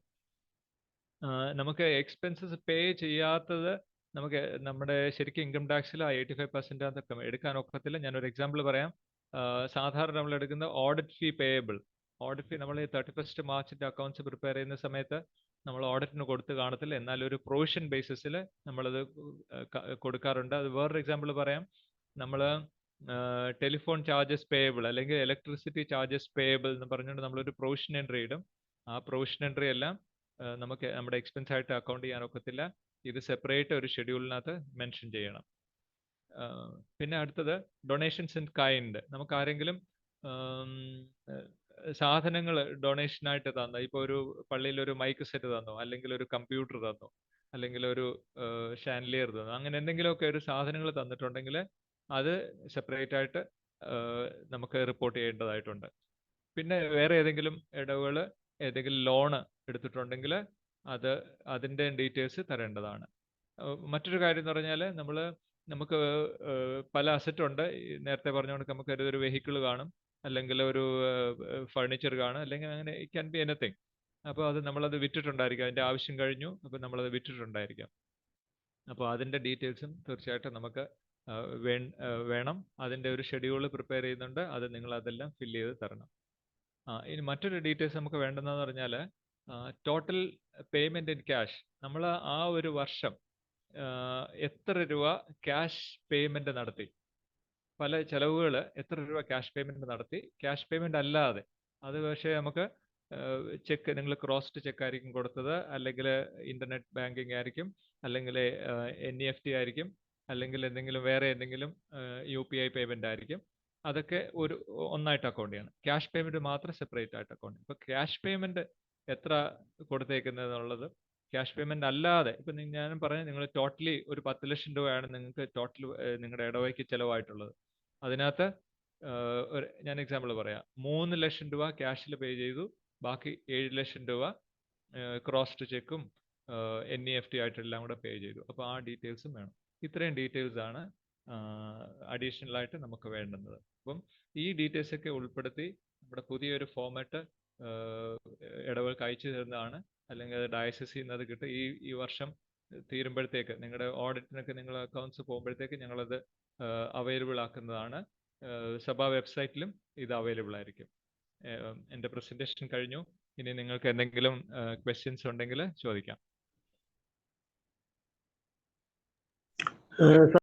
നമുക്ക് എക്സ്പെൻസസ് പേ ചെയ്യാത്തത് നമുക്ക് നമ്മുടെ ശരിക്കും ഇൻകം ടാക്സിൽ 85% അതൊക്കെ എടുക്കാൻ ഒക്കത്തില്ല. ഞാനൊരു എക്സാമ്പിൾ പറയാം. സാധാരണ നമ്മൾ എടുക്കുന്ന audit fee payable. Audit fee നമ്മൾ 31 മാർച്ചിന്റെ അക്കൗണ്ട്സ് പ്രിപ്പയർ ചെയ്യുന്ന സമയത്ത് നമ്മൾ ഓഡിറ്റിന് കൊടുത്ത് കാണത്തില്ല. എന്നാൽ ഒരു പ്രൊവിഷൻ ബേസിസിൽ നമ്മളത് കൊടുക്കാറുണ്ട്. അത് വേറൊരു എക്സാമ്പിൾ പറയാം. നമ്മൾ ടെലിഫോൺ ചാർജസ് പേയബിൾ അല്ലെങ്കിൽ ഇലക്ട്രിസിറ്റി ചാർജസ് പേയബിൾ എന്ന് പറഞ്ഞുകൊണ്ട് നമ്മളൊരു പ്രൊവിഷൻ എൻട്രി ഇടും. ആ പ്രൊവിഷൻ എൻട്രി എല്ലാം നമുക്ക് നമ്മുടെ എക്സ്പെൻസ് ആയിട്ട് അക്കൗണ്ട് ചെയ്യാൻ ഒക്കത്തില്ല. ഇത് സെപ്പറേറ്റ് ഒരു ഷെഡ്യൂളിനകത്ത് മെൻഷൻ ചെയ്യണം. പിന്നെ അടുത്തത് ഡൊണേഷൻസ് ഇൻ കൈൻഡ്. നമുക്ക് ആരെങ്കിലും സാധനങ്ങൾ ഡൊണേഷനായിട്ട് തന്നു, ഇപ്പോൾ ഒരു പള്ളിയിൽ ഒരു മൈക്ക് സെറ്റ് തന്നു, അല്ലെങ്കിൽ ഒരു കമ്പ്യൂട്ടർ തന്നു, അല്ലെങ്കിൽ ഒരു ഷാൻലിയർ തന്നു, അങ്ങനെ എന്തെങ്കിലുമൊക്കെ ഒരു സാധനങ്ങൾ തന്നിട്ടുണ്ടെങ്കിൽ അത് സെപ്പറേറ്റ് ആയിട്ട് നമുക്ക് റിപ്പോർട്ട് ചെയ്യേണ്ടതായിട്ടുണ്ട്. പിന്നെ വേറെ ഏതെങ്കിലും ഇടവുകൾ ഏതെങ്കിലും ലോണ് എടുത്തിട്ടുണ്ടെങ്കിൽ അതിൻ്റെ ഡീറ്റെയിൽസ് തരേണ്ടതാണ്. മറ്റൊരു കാര്യം എന്ന് പറഞ്ഞാൽ നമുക്ക് പല അസറ്റ് ഉണ്ട്. നേരത്തെ പറഞ്ഞുകൊണ്ട് നമുക്ക് ഒരു വെഹിക്കിൾ കാണും, അല്ലെങ്കിൽ ഒരു ഫർണിച്ചർ കാണും, അല്ലെങ്കിൽ അങ്ങനെ ഇറ്റ് ക്യാൻ ബി എനിത്തിങ്. അപ്പോൾ നമ്മളത് വിറ്റിട്ടുണ്ടായിരിക്കും, അതിൻ്റെ ആവശ്യം കഴിഞ്ഞു, അപ്പോൾ നമ്മളത് വിറ്റിട്ടുണ്ടായിരിക്കാം. അപ്പോൾ അതിൻ്റെ ഡീറ്റെയിൽസും തീർച്ചയായിട്ടും നമുക്ക് വേണം. അതിൻ്റെ ഒരു ഷെഡ്യൂൾ പ്രിപ്പയർ ചെയ്യുന്നുണ്ട്, അത് നിങ്ങൾ അതെല്ലാം ഫില്ല് ചെയ്ത് തരണം. ഇനി മറ്റൊരു ഡീറ്റെയിൽസ് നമുക്ക് വേണ്ടതെന്ന് പറഞ്ഞാൽ ടോട്ടൽ പേയ്മെന്റ് ഇൻ ക്യാഷ്. നമ്മൾ ആ ഒരു വർഷം എത്ര രൂപ ക്യാഷ് പേയ്മെന്റ് നടത്തി, പല ചെലവുകൾ എത്ര രൂപ ക്യാഷ് പേയ്മെന്റ് നടത്തി, ക്യാഷ് പേയ്മെന്റ് അല്ലാതെ അത് പക്ഷേ നമുക്ക് ചെക്ക്, നിങ്ങൾ ക്രോസ്ഡ് ചെക്ക് ആയിരിക്കും കൊടുത്തത്, അല്ലെങ്കിൽ ഇന്റർനെറ്റ് ബാങ്കിങ് ആയിരിക്കും, അല്ലെങ്കിൽ NEFT ആയിരിക്കും, അല്ലെങ്കിൽ വേറെ എന്തെങ്കിലും UPI പേയ്മെന്റ് ആയിരിക്കും. അതൊക്കെ ഒന്നായിട്ട് അക്കൗണ്ട് ചെയ്യണം. ക്യാഷ് പേയ്മെന്റ് മാത്രം സെപ്പറേറ്റ് ആയിട്ട് അക്കൗണ്ട് ചെയ്യും. ഇപ്പൊ ക്യാഷ് പേയ്മെന്റ് എത്ര കൊടുത്തേക്കുന്നത് എന്നുള്ളത്, ക്യാഷ് പേയ്മെന്റ് അല്ലാതെ ഇപ്പൊ ഞാൻ പറഞ്ഞു, നിങ്ങൾ ടോട്ടലി ഒരു 10 ലക്ഷം രൂപയാണ് നിങ്ങൾക്ക് ടോട്ടൽ നിങ്ങളുടെ ഇടവകയ്ക്ക് ചിലവായിട്ടുള്ളത്. അതിനകത്ത് ഞാൻ എക്സാമ്പിൾ പറയാം, 3 ലക്ഷം രൂപ ക്യാഷിൽ പേ ചെയ്തു, ബാക്കി 7 ലക്ഷം രൂപ ക്രോസ്ഡ് ചെക്കും NEFT ആയിട്ടെല്ലാം കൂടെ പേ ചെയ്തു. അപ്പോൾ ആ ഡീറ്റെയിൽസും വേണം. ഇത്രയും ഡീറ്റെയിൽസ് ആണ് അഡീഷണൽ ആയിട്ട് നമുക്ക് വേണ്ടുന്നത്. അപ്പം ഈ ഡീറ്റെയിൽസ് ഒക്കെ ഉൾപ്പെടുത്തി നമ്മുടെ പുതിയൊരു ഫോമാറ്റ് ഇടവകൾക്ക് അയച്ചു തരുന്നതാണ്, അല്ലെങ്കിൽ അത് ഡയസിസിൽ നിന്ന് അത് കിട്ടും. ഈ വർഷം തീരുമ്പോഴത്തേക്ക് നിങ്ങളുടെ ഓഡിറ്റിനൊക്കെ നിങ്ങൾ അക്കൗണ്ട്സ് പോകുമ്പോഴത്തേക്ക് ഞങ്ങളത് അവൈലബിൾ ആക്കുന്നതാണ്. സഭാ വെബ്സൈറ്റിലും ഇത് അവൈലബിൾ ആയിരിക്കും. എൻ്റെ പ്രസന്റേഷൻ കഴിഞ്ഞു. ഇനി നിങ്ങൾക്ക് എന്തെങ്കിലും ക്വസ്റ്റ്യൻസ് ഉണ്ടെങ്കിൽ ചോദിക്കാം.